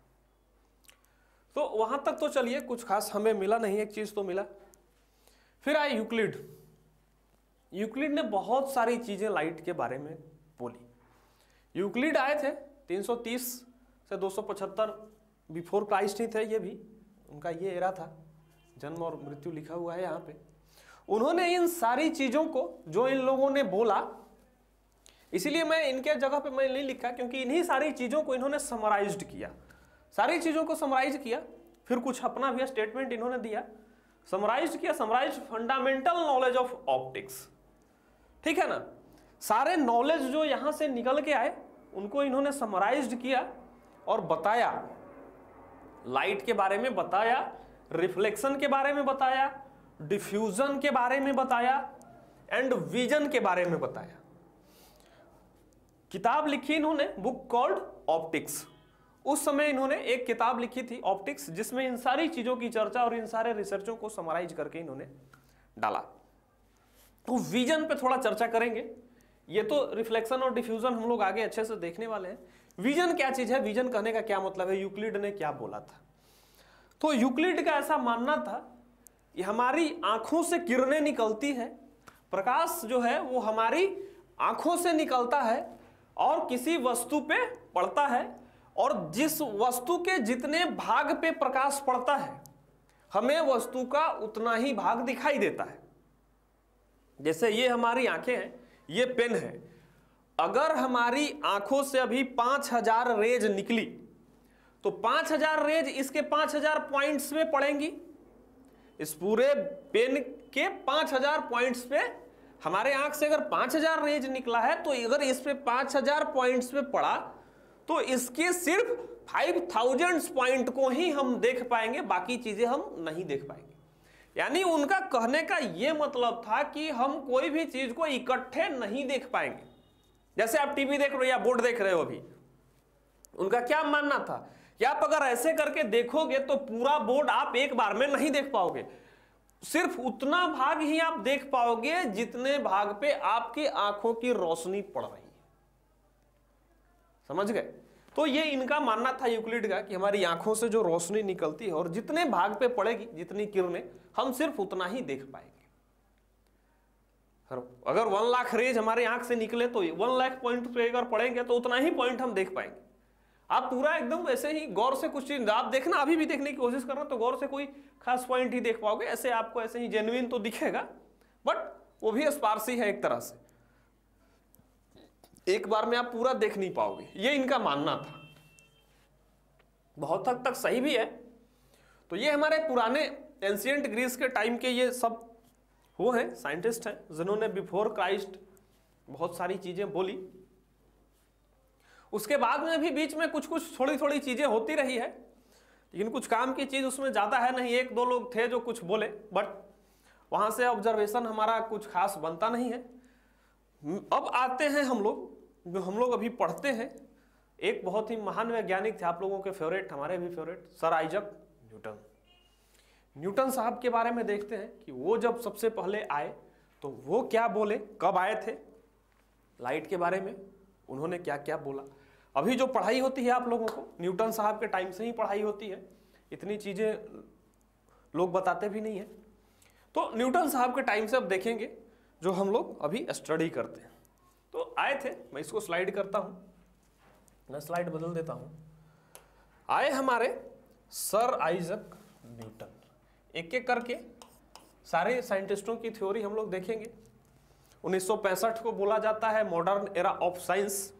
तो वहां तक तो चलिए कुछ खास हमें मिला नहीं, एक चीज तो मिला। फिर आए यूक्लिड। यूक्लिड ने बहुत सारी चीजें लाइट के बारे में बोली। यूक्लिड आए थे 330 से 275 बिफोर क्राइस्ट ही थे, ये भी उनका ये एरा था। जन्म और मृत्यु लिखा हुआ है यहाँ पे। उन्होंने इन सारी चीजों को जो इन लोगों ने बोला, इसीलिए मैं इनके जगह पे मैं नहीं लिखा, क्योंकि इन्हीं सारी चीजों को इन्होंने समराइज्ड किया। सारी चीजों को समराइज किया, फिर कुछ अपना भी स्टेटमेंट इन्होंने दिया। समराइज किया, summarize fundamental knowledge of optics, ठीक है ना। सारे नॉलेज जो यहां से निकल के आए उनको इन्होंने समराइज्ड किया और बताया। लाइट के बारे में बताया, रिफ्लेक्शन के बारे में बताया, डिफ्यूजन के बारे में बताया, एंड विजन के बारे में बताया। किताब लिखी इन्होंने, बुक कॉल्ड ऑप्टिक्स। उस समय इन्होंने एक किताब लिखी थी ऑप्टिक्स, जिसमें इन सारी चीजों की चर्चा और इन सारे रिसर्चों को समराइज करके इन्होंने डाला। तो विजन पे थोड़ा चर्चा करेंगे। ये तो रिफ्लेक्शन और डिफ्यूजन हम लोग आगे अच्छे से देखने वाले हैं। विजन क्या चीज है, विजन कहने का क्या मतलब है, यूक्लिड ने क्या बोला था। तो यूक्लिड का ऐसा मानना था कि हमारी आंखों से किरणें निकलती है, प्रकाश जो है वो हमारी आंखों से निकलता है और किसी वस्तु पे पड़ता है, और जिस वस्तु के जितने भाग पे प्रकाश पड़ता है हमें वस्तु का उतना ही भाग दिखाई देता है। जैसे ये हमारी आंखें हैं, ये पेन है। अगर हमारी आंखों से अभी 5000 रेज निकली तो 5000 रेज इसके 5000 पॉइंट्स में पड़ेंगी। इस पूरे पेन के 5000 पॉइंट्स पे, हमारे आंख से अगर 5000 रेज निकला है तो अगर इस पे 5000 पॉइंट्स पे पड़ा तो इसके सिर्फ 5000 पॉइंट को ही हम देख पाएंगे, बाकी चीजें हम नहीं देख पाएंगे। यानी उनका कहने का यह मतलब था कि हम कोई भी चीज को इकट्ठे नहीं देख पाएंगे। जैसे आप टीवी देख रहे हो या बोर्ड देख रहे हो, अभी उनका क्या मानना था कि आप अगर ऐसे करके देखोगे तो पूरा बोर्ड आप एक बार में नहीं देख पाओगे, सिर्फ उतना भाग ही आप देख पाओगे जितने भाग पे आपकी आंखों की रोशनी पड़ रही है। समझ गए? तो ये इनका मानना था यूक्लिड का कि हमारी आंखों से जो रोशनी निकलती है और जितने भाग पे पड़ेगी, जितनी किरणें, हम सिर्फ उतना ही देख पाएंगे। अगर 1 लाख रेज हमारे आंख से निकले तो 1 लाख पॉइंट पे अगर पड़ेंगे तो उतना ही पॉइंट हम देख पाएंगे। आप पूरा एकदम ऐसे ही गौर से कुछ चीज आप देखना, अभी भी देखने की कोशिश करना, तो गौर से कोई खास पॉइंट ही देख पाओगे। ऐसे आपको ऐसे ही जेन्युइन तो दिखेगा, बट वो भी स्पार्सी है एक तरह से, एक बार में आप पूरा देख नहीं पाओगे। ये इनका मानना था, बहुत हद तक सही भी है। तो ये हमारे पुराने एंशिएंट ग्रीस के टाइम के ये सब वो हैं साइंटिस्ट हैं जिन्होंने बिफोर क्राइस्ट बहुत सारी चीजें बोली। उसके बाद में भी बीच में कुछ कुछ थोड़ी थोड़ी चीजें होती रही है, लेकिन कुछ काम की चीज उसमें ज्यादा है नहीं। एक दो लोग थे जो कुछ बोले, बट वहां से ऑब्जर्वेशन हमारा कुछ खास बनता नहीं है। अब आते हैं हम लोग, जो हम लोग अभी पढ़ते हैं, एक बहुत ही महान वैज्ञानिक थे, आप लोगों के फेवरेट, हमारे भी favourite, sir Isaac Newton. Newton साहब के बारे में देखते हैं कि वो जब सबसे पहले आए तो वो क्या बोले, कब आए थे, लाइट के बारे में उन्होंने क्या क्या बोला। अभी जो पढ़ाई होती है आप लोगों को, न्यूटन साहब के टाइम से ही पढ़ाई होती है, इतनी चीजें लोग बताते भी नहीं है। तो न्यूटन साहब के टाइम से अब देखेंगे जो हम लोग अभी स्टडी करते हैं। तो आए थे, मैं इसको स्लाइड करता हूं, मैं स्लाइड बदल देता हूं। आए हमारे सर आइजक न्यूटन, एक एक करके सारे साइंटिस्टों की थ्योरी हम लोग देखेंगे। 1965 को बोला जाता है मॉडर्न एरा ऑफ साइंस।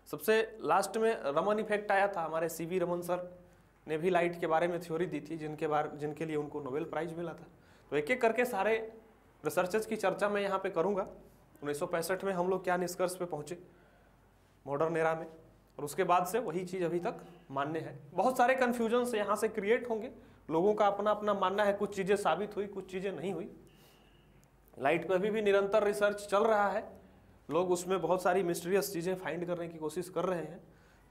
सबसे लास्ट में रमन इफेक्ट आया था, हमारे सीवी रमन सर ने भी लाइट के बारे में थ्योरी दी थी, जिनके लिए उनको नोबेल प्राइज मिला था। तो एक एक करके सारे रिसर्चर्स की चर्चा मैं यहाँ पे करूँगा। 1965 में हम लोग क्या निष्कर्ष पे पहुँचे मॉडर्न एरा में, और उसके बाद से वही चीज़ अभी तक मान्य है। बहुत सारे कन्फ्यूजन यहाँ से क्रिएट होंगे, लोगों का अपना अपना मानना है, कुछ चीज़ें साबित हुई, कुछ चीज़ें नहीं हुई। लाइट पर भी निरंतर रिसर्च चल रहा है, लोग उसमें बहुत सारी मिस्टीरियस चीज़ें फाइंड करने की कोशिश कर रहे हैं।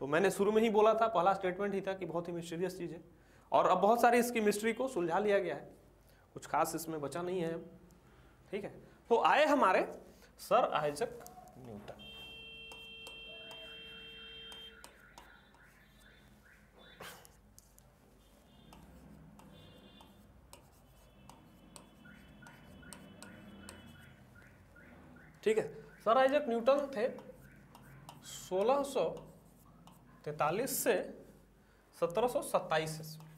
तो मैंने शुरू में ही बोला था, पहला स्टेटमेंट ही था कि बहुत ही मिस्टीरियस चीज़ है, और अब बहुत सारी इसकी मिस्ट्री को सुलझा लिया गया है, कुछ खास इसमें बचा नहीं है। ठीक है, तो आए हमारे सर आइजक न्यूटन। ठीक है, सर आइजक न्यूटन थे 1643 से 1727 ईस्वी।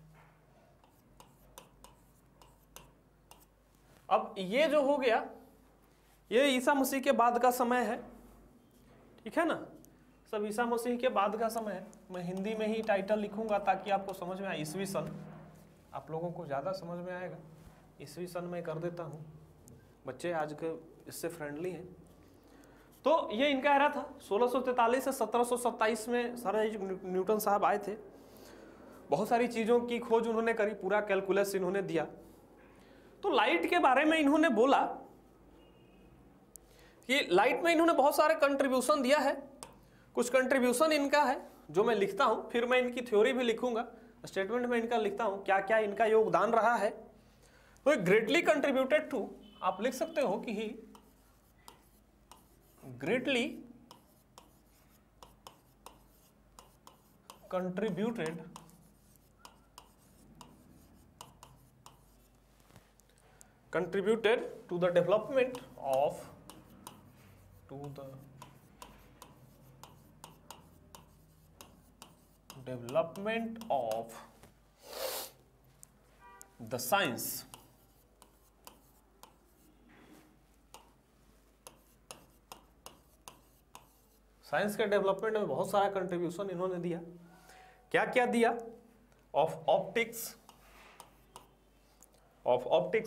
अब ये जो हो गया, ये ईसा मसीह के बाद का समय है, ठीक है ना, सब ईसा मसीह के बाद का समय है। मैं हिंदी में ही टाइटल लिखूंगा ताकि आपको समझ में आए, ईसवी सन, आप लोगों को ज़्यादा समझ में आएगा। ईसवी सन में कर देता हूँ, बच्चे आज के इससे फ्रेंडली हैं। तो ये इनका एरा था, 1643 से 1727 में सर आइजक न्यूटन साहब आए थे। बहुत सारी चीज़ों की खोज उन्होंने करी, पूरा कैलकुलस इन्होंने दिया। तो लाइट के बारे में इन्होंने बोला कि लाइट में इन्होंने बहुत सारे कंट्रीब्यूशन दिया है। कुछ कंट्रीब्यूशन इनका है जो मैं लिखता हूं, फिर मैं इनकी थ्योरी भी लिखूंगा, स्टेटमेंट में इनका लिखता हूं क्या क्या इनका योगदान रहा है। तो ग्रेटली कंट्रीब्यूटेड टू, आप लिख सकते हो कि he greatly contributed to the development of the science science के डेवलपमेंट में बहुत सारा कंट्रीब्यूशन इन्होंने दिया। क्या क्या दिया? ऑफ ऑप्टिक्स,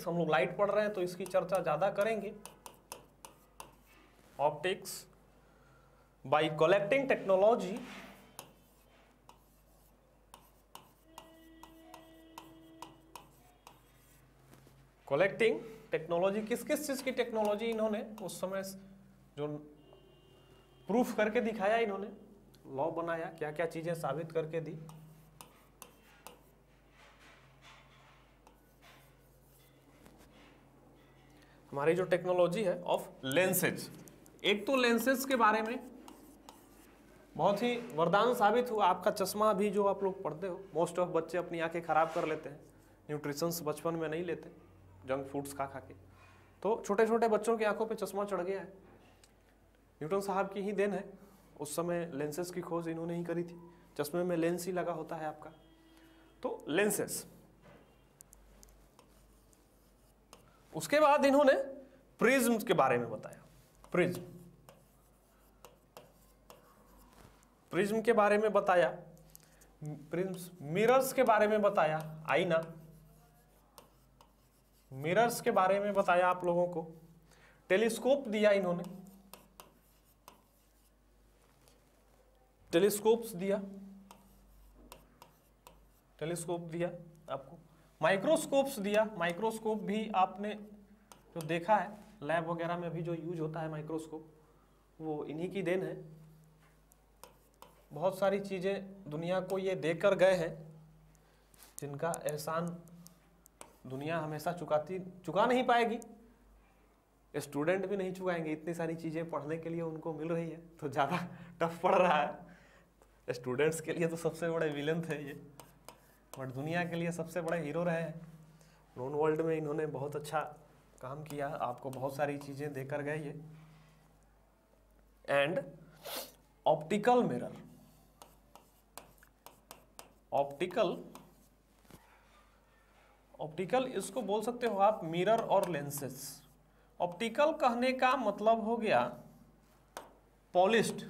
हम लोग लाइट पढ़ रहे हैं तो इसकी चर्चा ज्यादा करेंगे। ऑप्टिक्स बाय कलेक्टिंग टेक्नोलॉजी किस किस चीज की टेक्नोलॉजी इन्होंने उस समय जो प्रूफ करके दिखाया, इन्होंने लॉ बनाया, क्या क्या चीजें साबित करके दी। हमारी जो टेक्नोलॉजी है ऑफ लेंसेज, एक तो लेंसेज के बारे में बहुत ही वरदान साबित हुआ। आपका चश्मा भी जो आप लोग पढ़ते हो, मोस्ट ऑफ बच्चे अपनी आंखें खराब कर लेते हैं, न्यूट्रिशंस बचपन में नहीं लेते, जंक फूड्स खा के, तो छोटे छोटे बच्चों की आंखों पे चश्मा चढ़ गया है। न्यूटन साहब की ही देन है, उस समय लेंसेज की खोज इन्होंने ही करी थी। चश्मे में लेंस ही लगा होता है आपका, तो लेंसेज। उसके बाद इन्होंने प्रिज्म के बारे में बताया। प्रिज्म के बारे में बताया, मिरर्स के बारे में बताया, आईना, मिरर्स के बारे में बताया आप लोगों को। टेलीस्कोप दिया इन्होंने, टेलीस्कोप्स दिया, टेलीस्कोप दिया आपको, माइक्रोस्कोप्स दिया, माइक्रोस्कोप भी आपने जो देखा है लैब वगैरह में भी जो यूज होता है माइक्रोस्कोप, वो इन्हीं की देन है। बहुत सारी चीज़ें दुनिया को ये देकर गए हैं जिनका एहसान दुनिया हमेशा चुका नहीं पाएगी, स्टूडेंट भी नहीं चुकाएंगे। इतनी सारी चीज़ें पढ़ने के लिए उनको मिल रही है तो ज़्यादा टफ पड़ रहा है। स्टूडेंट्स के लिए तो सबसे बड़े विलन थे ये, बट दुनिया के लिए सबसे बड़े हीरो रहे हैं। नोन वर्ल्ड में इन्होंने बहुत अच्छा काम किया, आपको बहुत सारी चीज़ें देकर गए ये। एंड ऑप्टिकल मिरर, ऑप्टिकल इसको बोल सकते हो आप मिरर और लेंसेस। ऑप्टिकल कहने का मतलब हो गया पॉलिश्ड,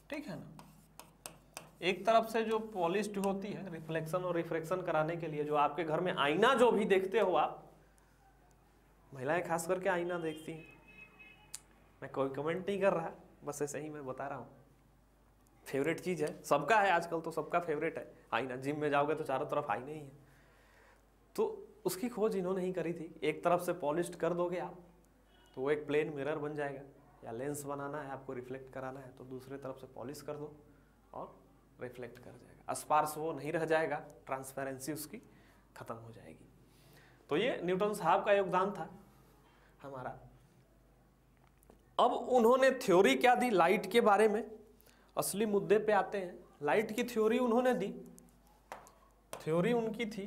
ठीक है ना। एक तरफ से जो पॉलिश्ड होती है रिफ्लेक्शन और रिफ्रैक्शन कराने के लिए, जो आपके घर में आईना जो भी देखते हो आप, महिलाएं खास करके आईना देखती हैं, मैं कोई कमेंट नहीं कर रहा, बस ऐसे ही मैं बता रहा हूँ। फेवरेट चीज़ है, सबका है आजकल, तो सबका फेवरेट है आईना। जिम में जाओगे तो चारों तरफ आईने ही है। तो उसकी खोज इन्होंने ही करी थी। एक तरफ से पॉलिश्ड कर दोगे आप तो वो एक प्लेन मिरर बन जाएगा, या लेंस बनाना है आपको, रिफ्लेक्ट कराना है तो दूसरे तरफ से पॉलिश कर दो और रिफ्लेक्ट कर जाएगा, स्पार्स वो नहीं रह जाएगा, ट्रांसपेरेंसी उसकी खत्म हो जाएगी। तो ये न्यूटन साहब का योगदान था हमारा। अब उन्होंने थ्योरी क्या दी लाइट के बारे में, असली मुद्दे पे आते हैं। लाइट की थ्योरी उन्होंने दी, थ्योरी उनकी थी,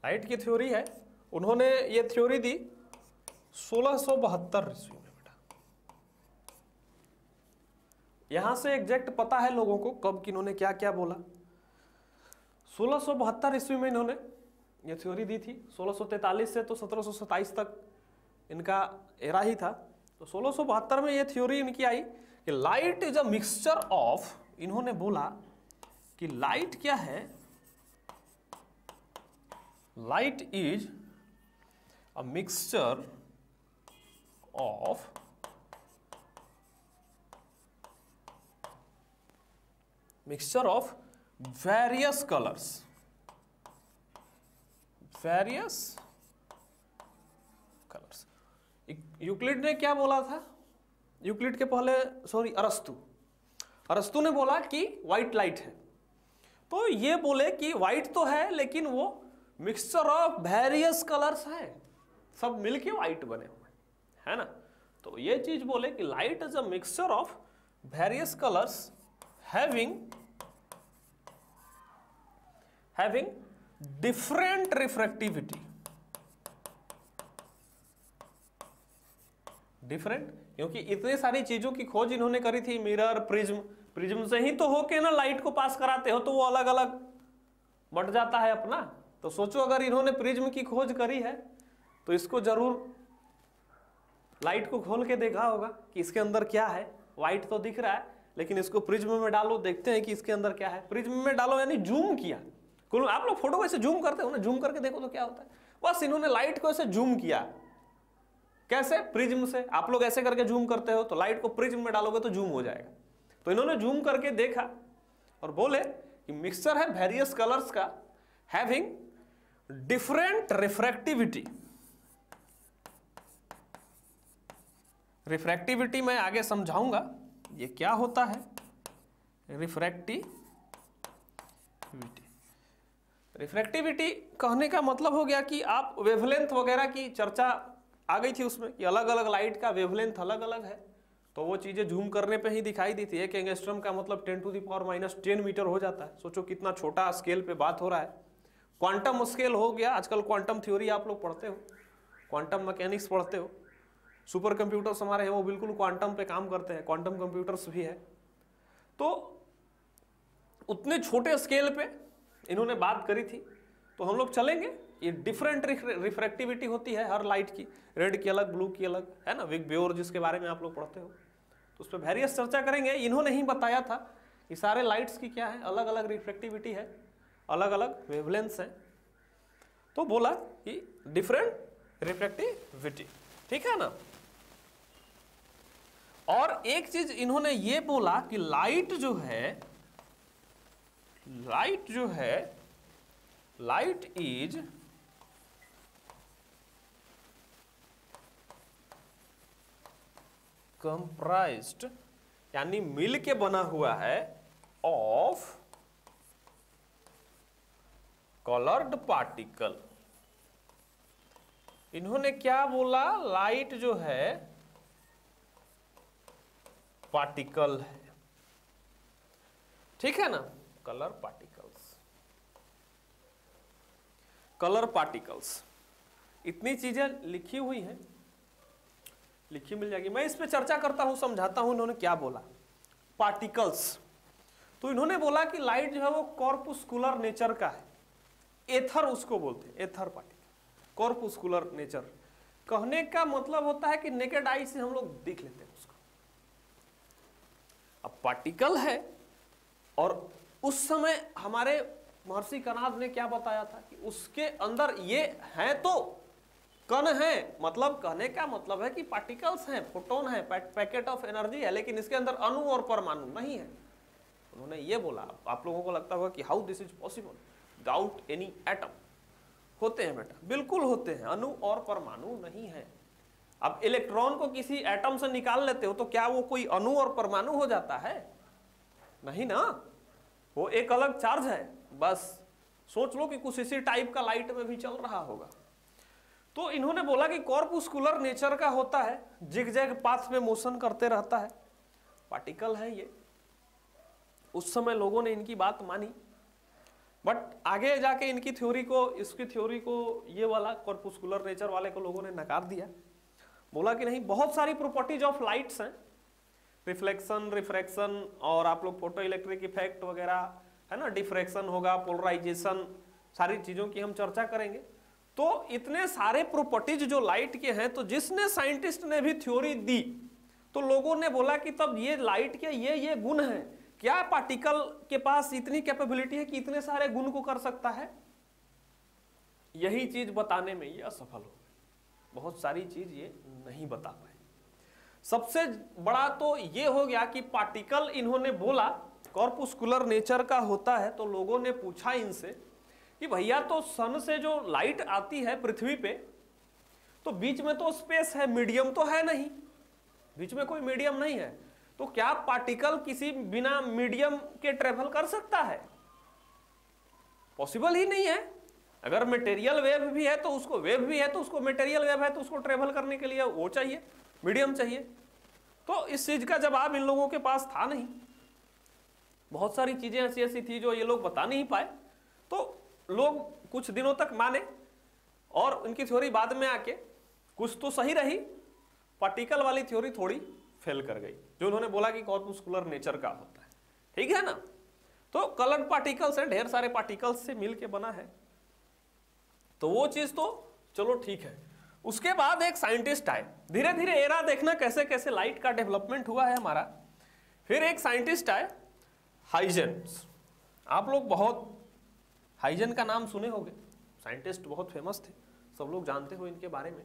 लाइट की थ्योरी है, उन्होंने ये थ्योरी दी 1672 ईस्वी में। बेटा यहां से एग्जैक्ट पता है लोगों को कब किन्होंने क्या क्या बोला। 1672 ईस्वी में इन्होंने ये थ्योरी दी थी। 1643 से तो 1727 तक इनका एरा ही था। तो 1672 में ये थ्योरी इनकी आई कि light is a mixture of, इन्होंने बोला कि लाइट क्या है, light is a mixture of various colours, Euclid ने क्या बोला था, यूक्लिड के पहले अरस्तु ने बोला कि व्हाइट लाइट है। तो ये बोले कि व्हाइट तो है लेकिन वो मिक्सचर ऑफ वेरियस कलर्स है, सब मिलके व्हाइट बने हुए है ना। तो ये चीज बोले कि light is a mixture of various colours having different refractivity, different, क्योंकि इतने सारी चीजों की खोज इन्होंने करी थी, मिरर, प्रिज्म से ही तो होके ना लाइट को पास कराते हो, तो वो अलग अलग बढ़ जाता है अपना। तो सोचो अगर इन्होंने प्रिज्म की खोज करी है तो इसको जरूर लाइट को खोल के देखा होगा कि इसके अंदर क्या है। व्हाइट तो दिख रहा है लेकिन इसको प्रिज्म में डालो, देखते हैं कि इसके अंदर क्या है। प्रिज्म में डालो यानी जूम किया, आप लोग फोटो को ऐसे जूम करते हो ना, जूम करके देखो तो क्या होता है। बस इन्होंने लाइट को ऐसे जूम किया, कैसे, प्रिज्म से। आप लोग ऐसे करके जूम करते हो तो लाइट को प्रिज्म में डालोगे तो जूम हो जाएगा। तो इन्होंने जूम करके देखा और बोले कि मिक्सचर है वेरियस कलर्स का, हैविंग डिफरेंट रिफ्रैक्टिविटी। रिफ्रैक्टिविटी मैं आगे समझाऊंगा ये क्या होता है। रिफ्रैक्टिविटी कहने का मतलब हो गया कि आप वेवलेंथ वगैरह की चर्चा आ गई थी उसमें कि अलग अलग लाइट का वेवलेंथ अलग अलग है, तो वो चीजें जूम करने पे ही दिखाई दी थी। एक एंगस्ट्रम का मतलब 10⁻⁻10 मीटर हो जाता है। सोचो कितना छोटा स्केल पे बात हो रहा है। क्वांटम स्केल हो गया, आजकल क्वांटम थ्योरी आप लोग पढ़ते हो, क्वांटम मैकेनिक्स पढ़ते हो। सुपर कंप्यूटर्स हमारे हैं वो बिल्कुल क्वांटम पे काम करते हैं, क्वांटम कंप्यूटर्स भी है। तो उतने छोटे स्केल पे इन्होंने बात करी थी। तो हम लोग चलेंगे, ये डिफरेंट रिफ्रैक्टिविटी होती है हर लाइट की, रेड की अलग, ब्लू की अलग, है ना, विग ब्योर जिसके बारे में आप लोग पढ़ते हो, तो उस पर वेरियस चर्चा करेंगे। इन्होंने ही बताया था कि सारे लाइट्स की क्या है, अलग अलग रिफ्रैक्टिविटी है, अलग अलग वेवलेंथ्स है। तो बोला कि डिफरेंट रिफ्रैक्टिविटी, ठीक है ना। और एक चीज इन्होंने ये बोला कि लाइट जो है लाइट इज कंप्राइज्ड, यानी मिल के बना हुआ है ऑफ कलर्ड पार्टिकल। इन्होंने क्या बोला, लाइट जो है पार्टिकल है, ठीक है ना, कलर पार्टिकल्स। इतनी चीजें लिखी हुई हैं, लिखी मिल जाएगी, मैं इस पे चर्चा करता हूं, समझाता हूं इन्होंने क्या बोला। पार्टिकल्स, तो इन्होंने बोला कि लाइट जो है वो कॉर्पुस्कुलर नेचर का है, एथर उसको बोलते हैं, एथर पार्टिकल, कॉर्पुस्कुलर नेचर। कहने का मतलब होता है कि नेकेड आई से हम लोग देख लेते हैं उसको। अब पार्टिकल है, और उस समय हमारे महर्षि कणाद ने क्या बताया था कि उसके अंदर ये है तो कण है, मतलब कहने का मतलब है कि पार्टिकल्स हैं, फोटोन है, पैकेट ऑफ एनर्जी है, लेकिन इसके अंदर अणु और परमाणु नहीं है। उन्होंने ये बोला। आप लोगों को लगता होगा कि how this is possible without any atom. होते हैं बेटा, बिल्कुल होते हैं, अणु और परमाणु नहीं है। अब इलेक्ट्रॉन को किसी एटम से निकाल लेते हो तो क्या वो कोई अणु और परमाणु हो जाता है? नहीं ना, वो एक अलग चार्ज है। बस सोच लो कि कुछ इसी टाइप का लाइट में भी चल रहा होगा। तो इन्होंने बोला कि कॉर्पुस्कुलर नेचर का होता है, जिगजैग पाथ में मोशन करते रहता है, पार्टिकल है ये। उस समय लोगों ने इनकी बात मानी, बट आगे जाके इनकी थ्योरी को, इसकी थ्योरी को, ये वाला कॉर्पुस्कुलर नेचर वाले को लोगों ने नकार दिया। बोला कि नहीं, बहुत सारी प्रॉपर्टीज ऑफ लाइट्स हैं, रिफ्लेक्शन, रिफ्रैक्शन, और आप लोग फोटो इलेक्ट्रिक इफेक्ट वगैरह है ना, डिफ्रैक्शन होगा, पोलराइजेशन, सारी चीजों की हम चर्चा करेंगे। तो इतने सारे प्रॉपर्टीज जो लाइट के हैं, तो जिसने साइंटिस्ट ने भी थ्योरी दी तो लोगों ने बोला कि तब ये लाइट के ये गुण हैं, क्या पार्टिकल के पास इतनी कैपेबिलिटी है कि इतने सारे गुण को कर सकता है? यही चीज बताने में ये असफल हो गए, बहुत सारी चीज ये नहीं बता पाए। सबसे बड़ा तो ये हो गया कि पार्टिकल इन्होंने बोला कॉर्पुस्कुलर नेचर का होता है। तो लोगों ने पूछा इनसे कि भैया तो सन से जो लाइट आती है पृथ्वी पे, तो बीच में तो स्पेस है, मीडियम तो है नहीं, बीच में कोई मीडियम नहीं है, तो क्या पार्टिकल किसी बिना मीडियम के ट्रेवल कर सकता है? पॉसिबल ही नहीं है। अगर मटेरियल वेव भी है तो उसको, वेव भी है तो उसको, मटेरियल वेव है तो उसको ट्रेवल करने के लिए वो चाहिए, मीडियम चाहिए। तो इस चीज का जवाब इन लोगों के पास था नहीं। बहुत सारी चीजें ऐसी ऐसी थी जो ये लोग बता नहीं पाए, तो लोग कुछ दिनों तक माने, और उनकी थ्योरी बाद में आके कुछ तो सही रही, पार्टिकल वाली थ्योरी थोड़ी फेल कर गई, जो उन्होंने बोला कि कॉर्पुस्कुलर नेचर का होता है, ठीक है ना। तो कलर्ड पार्टिकल्स है, ढेर सारे पार्टिकल्स से मिलके बना है, तो वो चीज तो चलो ठीक है। उसके बाद एक साइंटिस्ट आए, धीरे धीरे एरा देखना कैसे कैसे लाइट का डेवलपमेंट हुआ है हमारा। फिर एक साइंटिस्ट आए, हाइजेंस। आप लोग बहुत हाइजन का नाम सुने होंगे, साइंटिस्ट बहुत फेमस थे, सब लोग जानते हो इनके बारे में।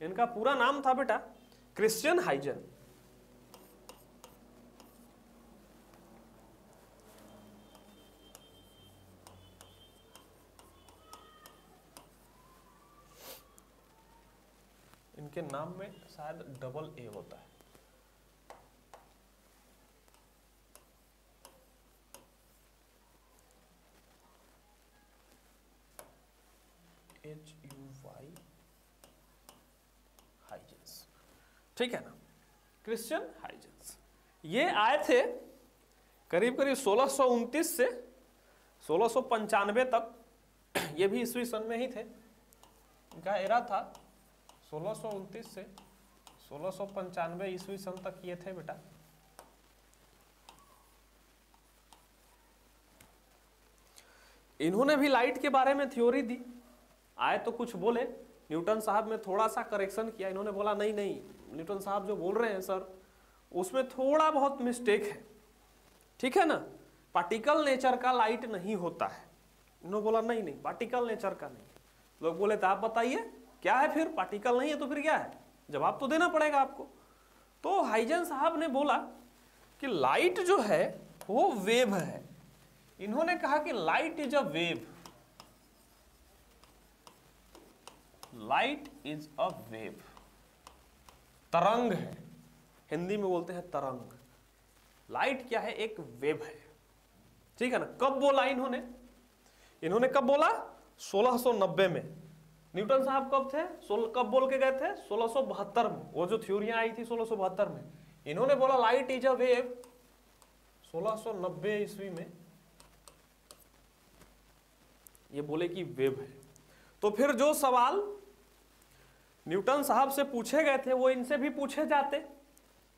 इनका पूरा नाम था बेटा क्रिश्चियन हाइजन। इनके नाम में शायद डबल ए होता है। HUY हाइजेंस, ठीक है ना, क्रिश्चियन हाइजेंस। ये आए थे करीब करीब 1629 से 1695 तक, ये भी ईस्वी सन में ही थे। इनका एरा था 1629 से 1695 ईस्वी सन तक ये थे बेटा। इन्होंने भी लाइट के बारे में थ्योरी दी। आए तो कुछ बोले, न्यूटन साहब ने थोड़ा सा करेक्शन किया। इन्होंने बोला नहीं नहीं, न्यूटन साहब जो बोल रहे हैं सर उसमें थोड़ा बहुत मिस्टेक है, ठीक है ना, पार्टिकल नेचर का लाइट नहीं होता है। इन्होंने बोला नहीं नहीं, पार्टिकल नेचर का नहीं। लोग बोले तो आप बताइए, क्या है फिर? पार्टिकल नहीं है तो फिर क्या है? जवाब तो देना पड़ेगा आपको। तो हाइजेंस साहब ने बोला कि लाइट जो है वो वेव है। इन्होंने कहा कि light is a wave, light is a wave, तरंग है, हिंदी में बोलते हैं तरंग। लाइट क्या है? एक वेव है, ठीक है ना। कब बोला इन्होंने? इन्होंने कब बोला? 1690 में। न्यूटन साहब कब थे? कब बोल के गए थे? 1672 में। वो जो थ्योरियां आई थी 1672 में, इन्होंने बोला लाइट इज अ वेव 1690 ईस्वी में, ये बोले कि वेव है। तो फिर जो सवाल न्यूटन साहब से पूछे गए थे वो इनसे भी पूछे जाते।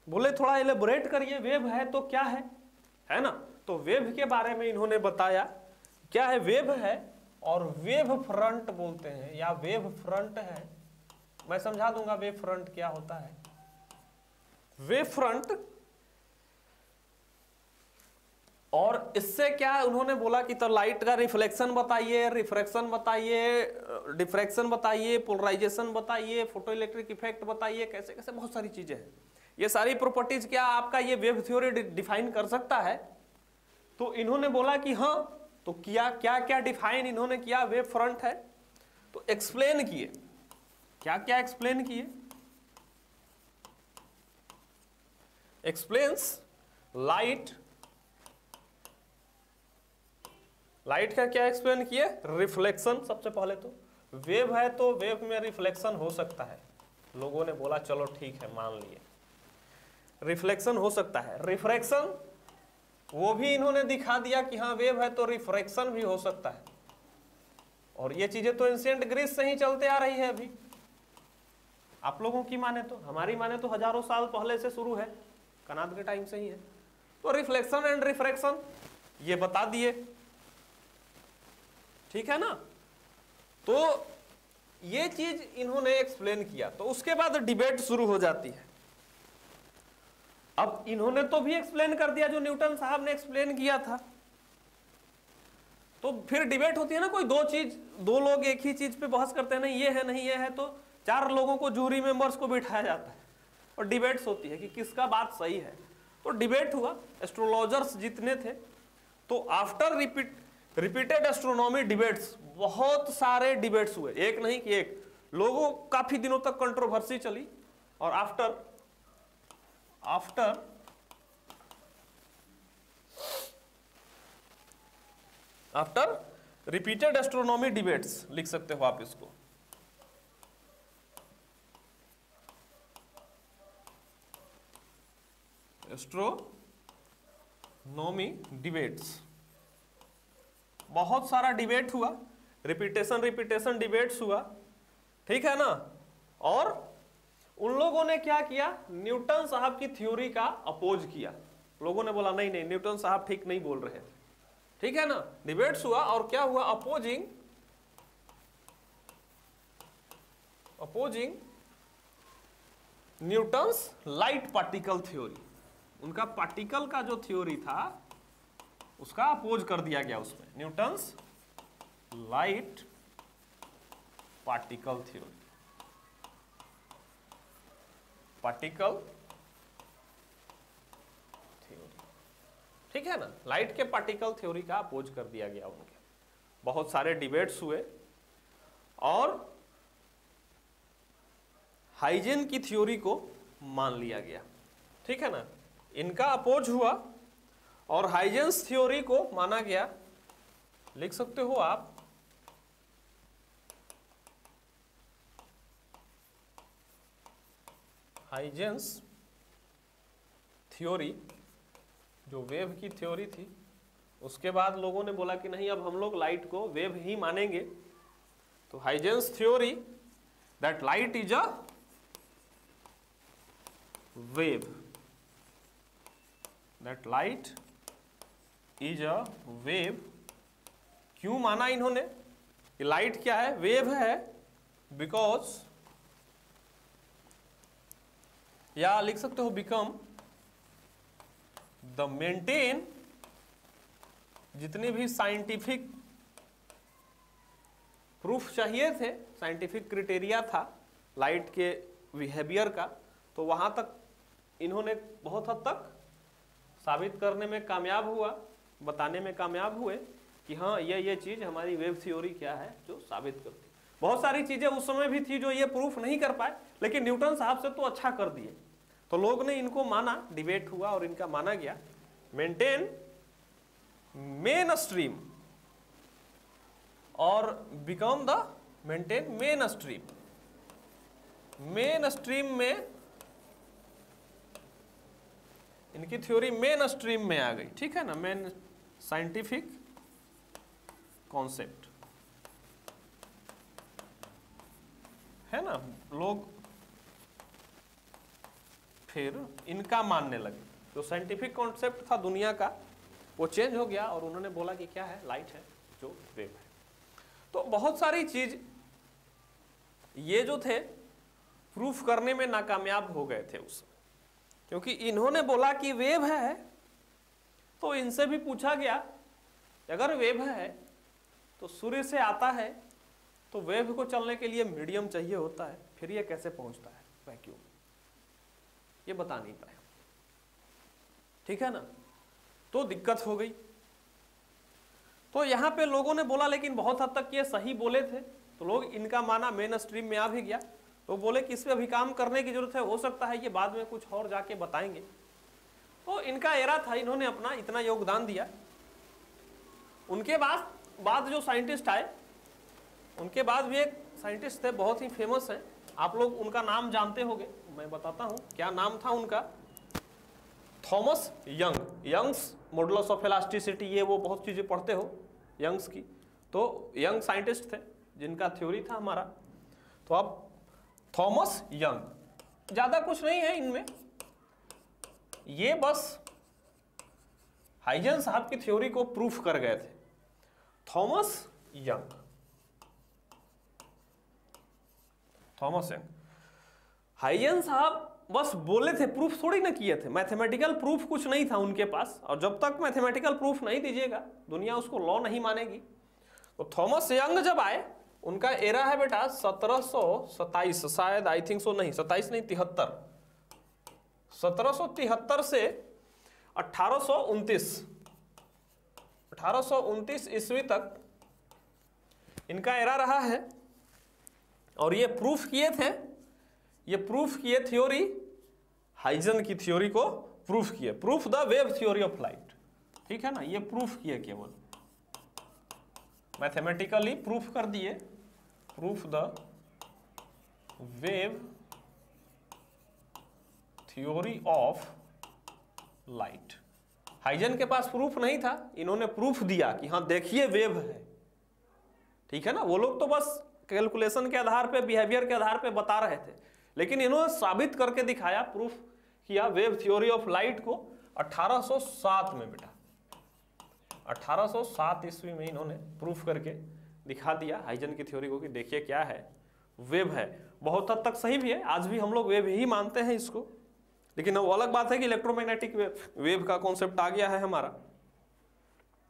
बोले थोड़ा एलेबोरेट करिए, वेव है तो क्या है ना। तो वेव के बारे में इन्होंने बताया क्या है। वेव है और वेव फ्रंट बोलते हैं, या वेव फ्रंट है। मैं समझा दूंगा वेव फ्रंट क्या होता है। वेव फ्रंट, और इससे क्या उन्होंने बोला कि तो लाइट का रिफ्लेक्शन बताइए, रिफ्रैक्शन बताइए, डिफ्रैक्शन बताइए, पोलराइजेशन बताइए, फोटो इलेक्ट्रिक इफेक्ट बताइए, कैसे कैसे बहुत सारी चीजें हैं। ये सारी प्रॉपर्टीज क्या आपका ये वेव थ्योरी डिफाइन कर सकता है? तो इन्होंने बोला कि हाँ। तो क्या क्या क्या डिफाइन इन्होंने किया? वेव फ्रंट है तो एक्सप्लेन किए, क्या क्या एक्सप्लेन किए? एक्सप्लेन्स लाइट, लाइट का क्या एक्सप्लेन किए? रिफ्लेक्शन। सबसे पहले तो वेव है तो वेव में रिफ्लेक्शन हो सकता है। लोगों ने बोला चलो ठीक है, मान लिए रिफ्लेक्शन हो सकता है। रिफ्रैक्शन, वो भी इन्होंने दिखा दिया कि हाँ वेव है तो रिफ्रैक्शन भी हो सकता है। और ये चीजें तो एंशिएंट ग्रीस से ही चलते आ रही है अभी। आप लोगों की माने तो, हमारी माने तो हजारों साल पहले से शुरू है, कनाद के टाइम से ही है। तो रिफ्लेक्शन एंड रिफ्रैक्शन ये बता दिए, ठीक है ना। तो ये चीज इन्होंने एक्सप्लेन किया। तो उसके बाद डिबेट शुरू हो जाती है। अब इन्होंने तो भी एक्सप्लेन कर दिया जो न्यूटन साहब ने एक्सप्लेन किया था। तो फिर डिबेट होती है ना, कोई दो लोग एक ही चीज पे बहस करते हैं, नहीं ये है नहीं ये है, तो 4 लोगों को, जूरी मेंबर्स को बिठाया जाता है और डिबेट्स होती है कि किसका बात सही है। तो डिबेट हुआ, एस्ट्रोलॉजर्स जितने थे। तो आफ्टर रिपीटेड एस्ट्रोनॉमी डिबेट्स, बहुत सारे डिबेट्स हुए, एक नहीं कि एक, लोगों काफी दिनों तक कंट्रोवर्सी चली। और आफ्टर रिपीटेड एस्ट्रोनॉमी डिबेट्स, लिख सकते हो आप इसको, एस्ट्रोनॉमी डिबेट्स, बहुत सारा डिबेट हुआ, रिपीटेशन डिबेट्स हुआ, ठीक है ना। और उन लोगों ने क्या किया? न्यूटन साहब की थ्योरी का अपोज किया। लोगों ने बोला नहीं नहीं, न्यूटन साहब ठीक नहीं बोल रहे थे, ठीक है ना। डिबेट्स हुआ और क्या हुआ? Opposing Newton's light particle theory. उनका पार्टिकल का जो थ्योरी था उसका अपोज कर दिया गया उसमें, Newton's light particle theory, particle theory, ठीक है ना। लाइट के पार्टिकल थ्योरी का अपोज कर दिया गया उनके। बहुत सारे डिबेट्स हुए और हाइजेन की थ्योरी को मान लिया गया, ठीक है ना। इनका अपोज हुआ और हाइजेंस थ्योरी को माना गया। लिख सकते हो आप, हाइजेंस थ्योरी जो वेव की थ्योरी थी। उसके बाद लोगों ने बोला कि नहीं, अब हम लोग लाइट को वेव ही मानेंगे। तो Huygens theory that light is a wave, that light is a wave. क्यों माना इन्होंने कि लाइट क्या है? वेव है। बिकॉज, या लिख सकते हो बिकम द मेंटेन, जितने भी साइंटिफिक प्रूफ चाहिए थे, साइंटिफिक क्राइटेरिया था लाइट के बिहेवियर का, तो वहाँ तक इन्होंने बहुत हद तक साबित करने में कामयाब हुआ, बताने में कामयाब हुए कि हाँ ये चीज़ हमारी वेव थ्योरी क्या है जो साबित करती। बहुत सारी चीज़ें उस समय भी थी जो ये प्रूफ नहीं कर पाए, लेकिन न्यूटन साहब से तो अच्छा कर दिए, तो लोग ने इनको माना, डिबेट हुआ और इनका माना गया। मेंटेन मेन स्ट्रीम और become the maintain main stream. Main stream में इनकी थ्योरी मेन स्ट्रीम में आ गई, ठीक है ना, मेन साइंटिफिक कॉन्सेप्ट है ना। लोग फिर इनका मानने लगे, जो साइंटिफिक कॉन्सेप्ट था दुनिया का वो चेंज हो गया और उन्होंने बोला कि क्या है, लाइट है जो वेव है। तो बहुत सारी चीज ये जो थे प्रूफ करने में नाकामयाब हो गए थे उस, क्योंकि इन्होंने बोला कि वेव है, तो इनसे भी पूछा गया अगर वेव है तो सूर्य से आता है, तो वेव को चलने के लिए मीडियम चाहिए होता है, फिर ये कैसे पहुंचता है वैक्यूम, ये बता नहीं पाए, ठीक है ना। तो दिक्कत हो गई। तो यहां पे लोगों ने बोला, लेकिन बहुत हद तक ये सही बोले थे, तो लोग इनका माना, मेन स्ट्रीम में आ भी गया। तो बोले कि इस पे अभी काम करने की जरूरत है, हो सकता है ये बाद में कुछ और जाके बताएंगे। तो इनका एरा था, इन्होंने अपना इतना योगदान दिया। उनके बाद जो साइंटिस्ट आए, उनके बाद भी एक साइंटिस्ट थे बहुत ही फेमस है, आप लोग उनका नाम जानते होंगे, मैं बताता हूं क्या नाम था उनका, Thomas Young. Young's modulus of elasticity, ये वो बहुत चीजें पढ़ते हो यंग्स की। तो यंग साइंटिस्ट थे जिनका थ्योरी था हमारा। तो अब थॉमस यंग, ज्यादा कुछ नहीं है इनमें, ये बस हाइजेंस साहब की थ्योरी को प्रूफ कर गए थे। थॉमस यंग, हाइजेंस साहब बस बोले थे, प्रूफ थोड़ी ना किए थे, मैथमेटिकल प्रूफ कुछ नहीं था उनके पास, और जब तक मैथमेटिकल प्रूफ नहीं दीजिएगा दुनिया उसको लॉ नहीं मानेगी। तो थॉमस यंग जब आए, उनका एरा है बेटा 1727, शायद आई थिंक सो, नहीं 27 नहीं 73, 1773 से 1829 ईस्वी तक इनका एरा रहा है। और ये प्रूफ किए थे, ये प्रूफ किए थ्योरी, हाइजन की थ्योरी को प्रूफ किए, proof the wave theory of light, ठीक है ना, ये प्रूफ किए, केवल मैथमेटिकली प्रूफ कर दिए, proof the wave theory of light. Huygens के पास प्रूफ नहीं था, इन्होंने प्रूफ दिया कि हाँ देखिए वेव है, ठीक है ना। वो लोग तो बस कैलकुलेशन के आधार पे, बिहेवियर के आधार पे बता रहे थे, लेकिन इन्होंने साबित करके दिखाया, प्रूफ किया वेव थ्योरी ऑफ लाइट को 1807 में बेटा, 1807 ईस्वी में इन्होंने प्रूफ करके दिखा दिया हाइजन की थ्योरी को कि देखिए क्या है, वेव है। बहुत हद तक सही भी है, आज भी हम लोग वेव ही मानते हैं इसको, लेकिन वो अलग बात है कि इलेक्ट्रोमैग्नेटिक वेव का कॉन्सेप्ट आ गया है हमारा।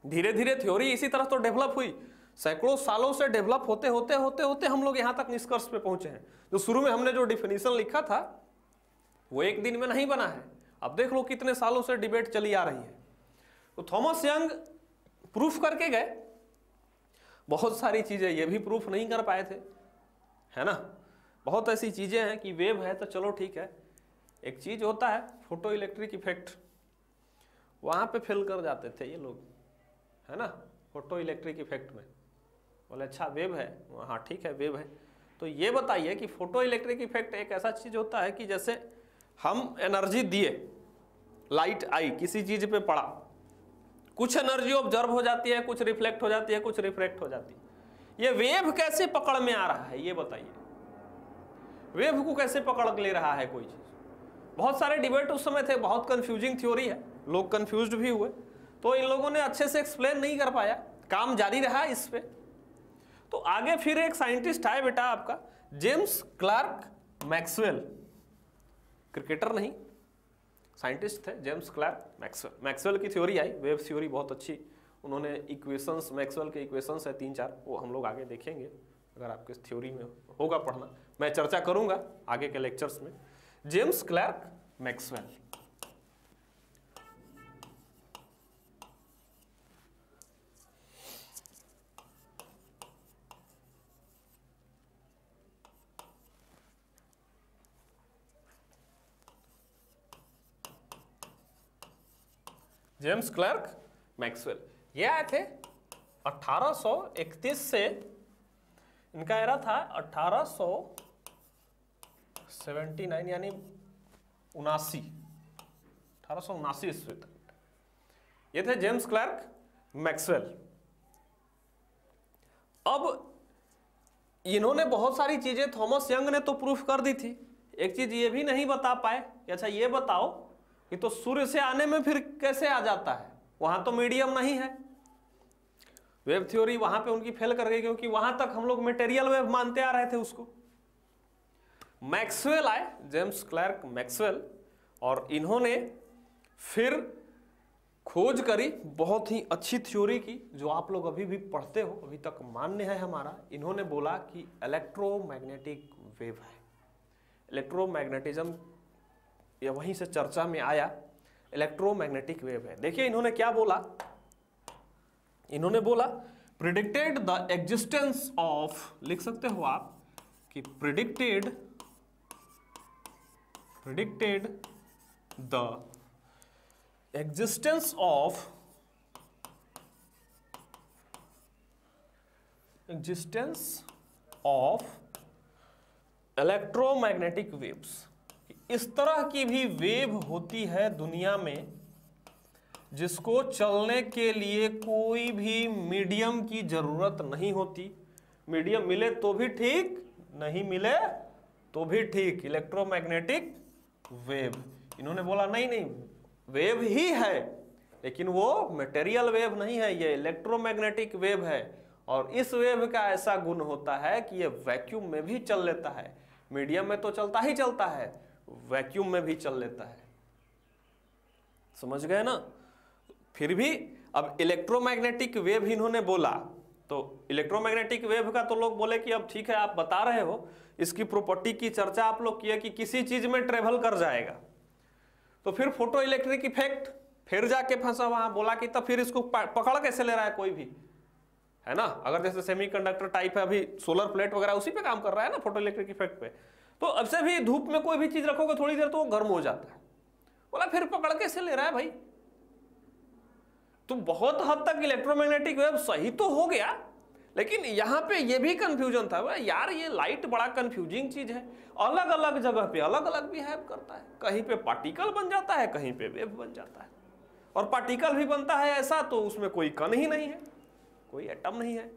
धीरे धीरे थ्योरी इसी तरह तो डेवलप हुई, सैकड़ों सालों से डेवलप होते होते होते होते हम लोग यहाँ तक निष्कर्ष पे पहुंचे हैं। जो शुरू में हमने जो डिफिनीशन लिखा था वो एक दिन में नहीं बना है, अब देख लो कितने सालों से डिबेट चली आ रही है। तो थॉमस यंग प्रूफ करके गए, बहुत सारी चीजें ये भी प्रूफ नहीं कर पाए थे, है ना। बहुत ऐसी चीजें हैं कि वेव है तो चलो ठीक है, एक चीज होता है फोटो इलेक्ट्रिक इफेक्ट, वहां पे फेल कर जाते थे ये लोग, है ना, फोटो इलेक्ट्रिक इफेक्ट में। बोले अच्छा वेव है, हाँ ठीक है वेव है। तो ये बताइए कि फोटो इलेक्ट्रिक इफेक्ट एक ऐसा चीज होता है कि जैसे हम एनर्जी दिए, लाइट आई, किसी चीज पे पड़ा, कुछ एनर्जी ऑब्जर्व हो जाती है, कुछ रिफ्लेक्ट हो जाती है, कुछ रिफ्रैक्ट हो जाती है। ये वेव कैसे पकड़ में आ रहा है, ये बताइए, वेव को कैसे पकड़ ले रहा है कोई चीज। बहुत सारे डिबेट उस समय थे, बहुत कंफ्यूजिंग थ्योरी है, लोग कंफ्यूज्ड भी हुए, तो इन लोगों ने अच्छे से एक्सप्लेन नहीं कर पाया, काम जारी रहा इस पे। तो आगे फिर एक साइंटिस्ट आए बेटा आपका जेम्स क्लार्क मैक्सवेल, क्रिकेटर नहीं, साइंटिस्ट थे जेम्स क्लार्क मैक्सवेल। मैक्सवेल की थ्योरी आई, वेव थ्योरी बहुत अच्छी, उन्होंने इक्वेशंस, मैक्सवेल के इक्वेशंस है 3-4, वो हम लोग आगे देखेंगे, अगर आपके थ्योरी में होगा पढ़ना, मैं चर्चा करूंगा आगे के लेक्चर्स में। James clerk Maxwell. James clerk Maxwell ये आए थे 1831 से, इनका एरा था 1879 यानी 1879 ईस्वी तक। ये थे जेम्स क्लर्क मैक्सवेल। अब इन्होंने बहुत सारी चीजें थॉमस यंग ने तो प्रूफ कर दी थी, एक चीज ये भी नहीं बता पाए कि अच्छा ये बताओ कि तो सूर्य से आने में फिर कैसे आ जाता है, वहां तो मीडियम नहीं है। वेव थ्योरी वहां पे उनकी फेल कर गई, क्योंकि वहां तक हम लोग मटेरियल वेव मानते आ रहे थे उसको। मैक्सवेल आए, जेम्स क्लर्क मैक्सवेल, और इन्होंने फिर खोज करी बहुत ही अच्छी थ्योरी की, जो आप लोग अभी भी पढ़ते हो, अभी तक मान्य है हमारा। इन्होंने बोला कि इलेक्ट्रोमैग्नेटिक वेव है। इलेक्ट्रोमैग्नेटिज्म ये वहीं से चर्चा में आया, इलेक्ट्रोमैग्नेटिक वेव है। देखिए इन्होंने क्या बोला, इन्होंने बोला प्रिडिक्टेड द एग्जिस्टेंस ऑफ, लिख सकते हो आप कि predicted the existence of electromagnetic waves. इस तरह की भी वेव होती है दुनिया में जिसको चलने के लिए कोई भी मीडियम की जरूरत नहीं होती। मीडियम मिले तो भी ठीक, नहीं मिले तो भी ठीक। इलेक्ट्रोमैग्नेटिक वेव, इन्होंने बोला नहीं नहीं वेव ही है, लेकिन वो मटेरियल वेव नहीं है, ये इलेक्ट्रोमैग्नेटिक वेव है। और इस वेव का ऐसा गुण होता है कि ये वैक्यूम में भी चल लेता है। मीडियम में तो चलता ही चलता है, वैक्यूम में भी चल लेता है। समझ गए ना? फिर भी अब इलेक्ट्रोमैग्नेटिक वेव इन्होंने बोला, तो इलेक्ट्रोमैग्नेटिक वेव का तो लोग बोले कि अब ठीक है आप बता रहे हो, इसकी प्रॉपर्टी की चर्चा आप लोग किया कि किसी चीज में ट्रेवल कर जाएगा, तो फिर फोटो इलेक्ट्रिक इफेक्ट फिर जाके फंसा वहां। बोला कि तब फिर इसको पकड़ कैसे ले रहा है कोई भी, है ना? अगर जैसे सेमीकंडक्टर टाइप है, अभी सोलर प्लेट वगैरह उसी पे काम कर रहा है ना, फोटो इलेक्ट्रिक इफेक्ट पे, तो अब से भी धूप में कोई भी चीज रखोगे थोड़ी देर तो वो गर्म हो जाता है। बोला फिर पकड़ कैसे ले रहा है भाई? तो बहुत हद तक इलेक्ट्रोमैग्नेटिक वेव सही तो हो गया, लेकिन यहां पे ये भी कंफ्यूजन था यार, ये लाइट बड़ा कंफ्यूजिंग चीज है, अलग अलग जगह पे अलग अलग बिहेव करता है। कहीं पे पार्टिकल बन जाता है, कहीं पे वेव बन जाता है, और पार्टिकल भी बनता है ऐसा तो उसमें कोई कण ही नहीं है, कोई एटम नहीं है।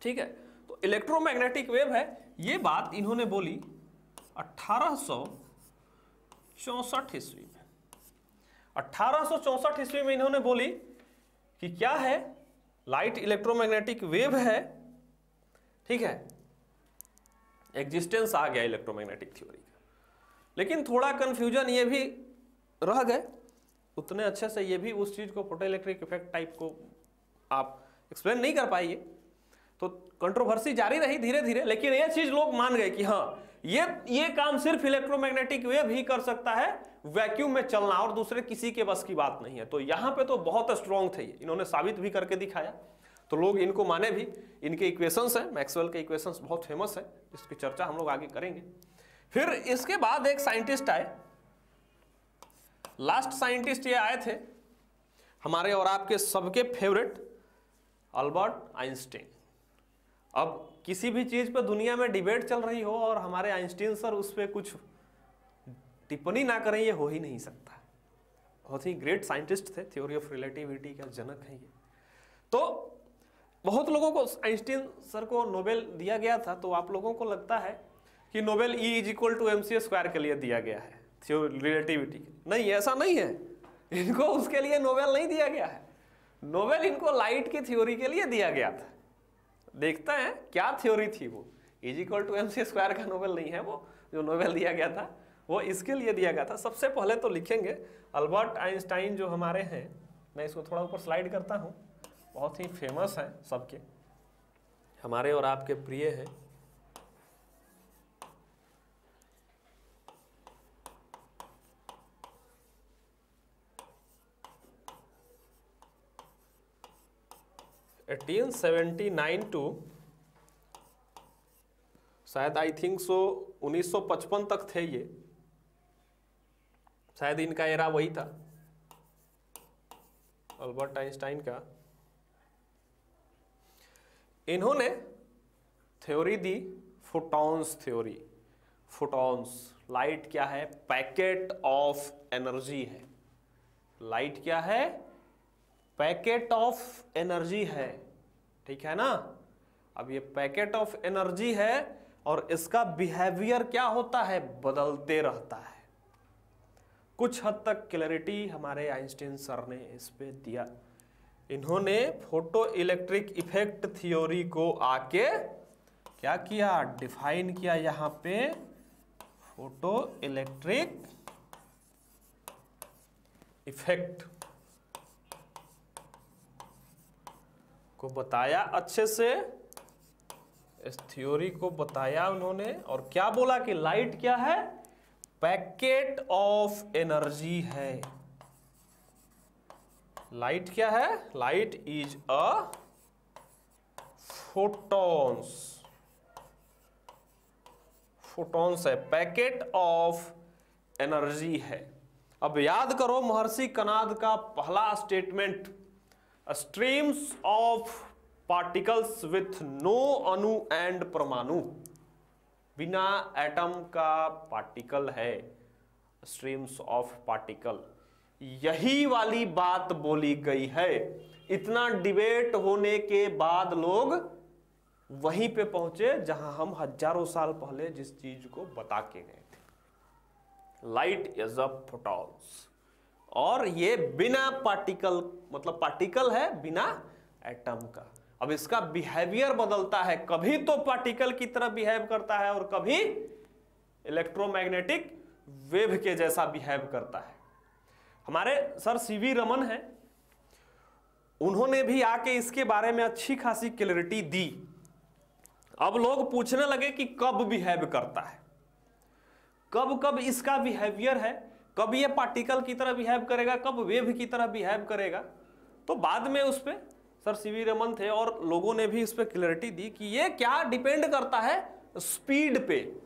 ठीक है, तो इलेक्ट्रोमैग्नेटिक वेव है। ये बात इन्होंने बोली 1864 ईस्वी में। 1864 ईस्वी में इन्होंने बोली कि क्या है, लाइट इलेक्ट्रोमैग्नेटिक वेव है। ठीक है, एग्जिस्टेंस आ गया इलेक्ट्रोमैग्नेटिक थ्योरी का, लेकिन थोड़ा कंफ्यूजन ये भी रह गए उतने अच्छे से, ये भी उस चीज को फोटो इलेक्ट्रिक इफेक्ट टाइप को आप एक्सप्लेन नहीं कर पाइए, तो कंट्रोवर्सी जारी रही धीरे धीरे। लेकिन ये चीज लोग मान गए कि हाँ ये काम सिर्फ इलेक्ट्रोमैग्नेटिक वेव ही कर सकता है, वैक्यूम में चलना, और दूसरे किसी के बस की बात नहीं है। तो यहां पे तो बहुत स्ट्रॉन्ग थे, इन्होंने साबित भी करके दिखाया, तो लोग इनको माने भी। इनके इक्वेशंस हैं, मैक्सवेल के इक्वेशंस बहुत फेमस है, जिसकी चर्चा हम लोग आगे करेंगे। फिर इसके बाद एक साइंटिस्ट आए, लास्ट साइंटिस्ट ये आए थे हमारे और आपके सबके फेवरेट अल्बर्ट आइंस्टीन। अब किसी भी चीज पर दुनिया में डिबेट चल रही हो और हमारे आइंस्टीन सर उस पर कुछ टिप्पणी ना करें, ये हो ही नहीं सकता। बहुत ही ग्रेट साइंटिस्ट थे, थ्योरी ऑफ रिलेटिविटी का जनक है ये। तो बहुत लोगों को आइंस्टीन सर को नोबेल दिया गया था, तो आप लोगों को लगता है कि नोबेल E=mc² के लिए दिया गया है, थ्योरी रिलेटिविटी। नहीं, ऐसा नहीं है, इनको उसके लिए नोबेल नहीं दिया गया है। नोबेल इनको लाइट की थ्योरी के लिए दिया गया था। देखते हैं क्या थ्योरी थी वो, E=mc² का नोबेल नहीं है वो, जो नोबेल दिया गया था वो इसके लिए दिया गया था। सबसे पहले तो लिखेंगे अल्बर्ट आइंस्टाइन जो हमारे हैं, मैं इसको थोड़ा ऊपर स्लाइड करता हूँ, बहुत ही फेमस है सबके। हमारे और आपके प्रिय हैं। एटीन 79 टू शायद आई थिंक सो 1955 तक थे ये, शायद इनका एरा वही था अल्बर्ट आइंस्टाइन का। इन्होंने थ्योरी दी फोटॉन्स थ्योरी। फोटॉन्स, लाइट क्या है? पैकेट ऑफ एनर्जी है। लाइट क्या है? पैकेट ऑफ एनर्जी है, ठीक है ना। अब ये पैकेट ऑफ एनर्जी है और इसका बिहेवियर क्या होता है? बदलते रहता है। कुछ हद तक क्लैरिटी हमारे आइंस्टीन सर ने इस पे दिया। इन्होंने फोटो इलेक्ट्रिक इफेक्ट थ्योरी को आके क्या किया? डिफाइन किया यहां पे फोटो इलेक्ट्रिक इफेक्ट को बताया अच्छे से, इस थ्योरी को बताया उन्होंने। और क्या बोला कि लाइट क्या है? पैकेट ऑफ एनर्जी है। लाइट क्या है? Light is a photons. Photons है, पैकेट ऑफ एनर्जी है। अब याद करो महर्षि कनाद का पहला statement, streams of particles with no अणु एंड परमाणु। बिना एटम का पार्टिकल है, स्ट्रीम्स ऑफ पार्टिकल। यही वाली बात बोली गई है। इतना डिबेट होने के बाद लोग वहीं पे पहुंचे जहां हम हजारों साल पहले जिस चीज को बता के गए थे। Light is a photons. और ये बिना पार्टिकल, मतलब पार्टिकल है बिना एटम का। अब इसका बिहेवियर बदलता है, कभी तो पार्टिकल की तरह बिहेव करता है और कभी इलेक्ट्रोमैग्नेटिक वेव के जैसा बिहेव करता है। हमारे सर सीवी रमन हैं, उन्होंने भी आके इसके बारे में अच्छी खासी क्लैरिटी दी। अब लोग पूछने लगे कि कब बिहेव करता है, कब कब इसका बिहेवियर है, कब ये पार्टिकल की तरह बिहेव करेगा, कब वेव की तरह बिहेव करेगा। तो बाद में उस पर सर सीवी रमन थे और लोगों ने भी इस पर क्लैरिटी दी कि ये क्या डिपेंड करता है? स्पीड पे,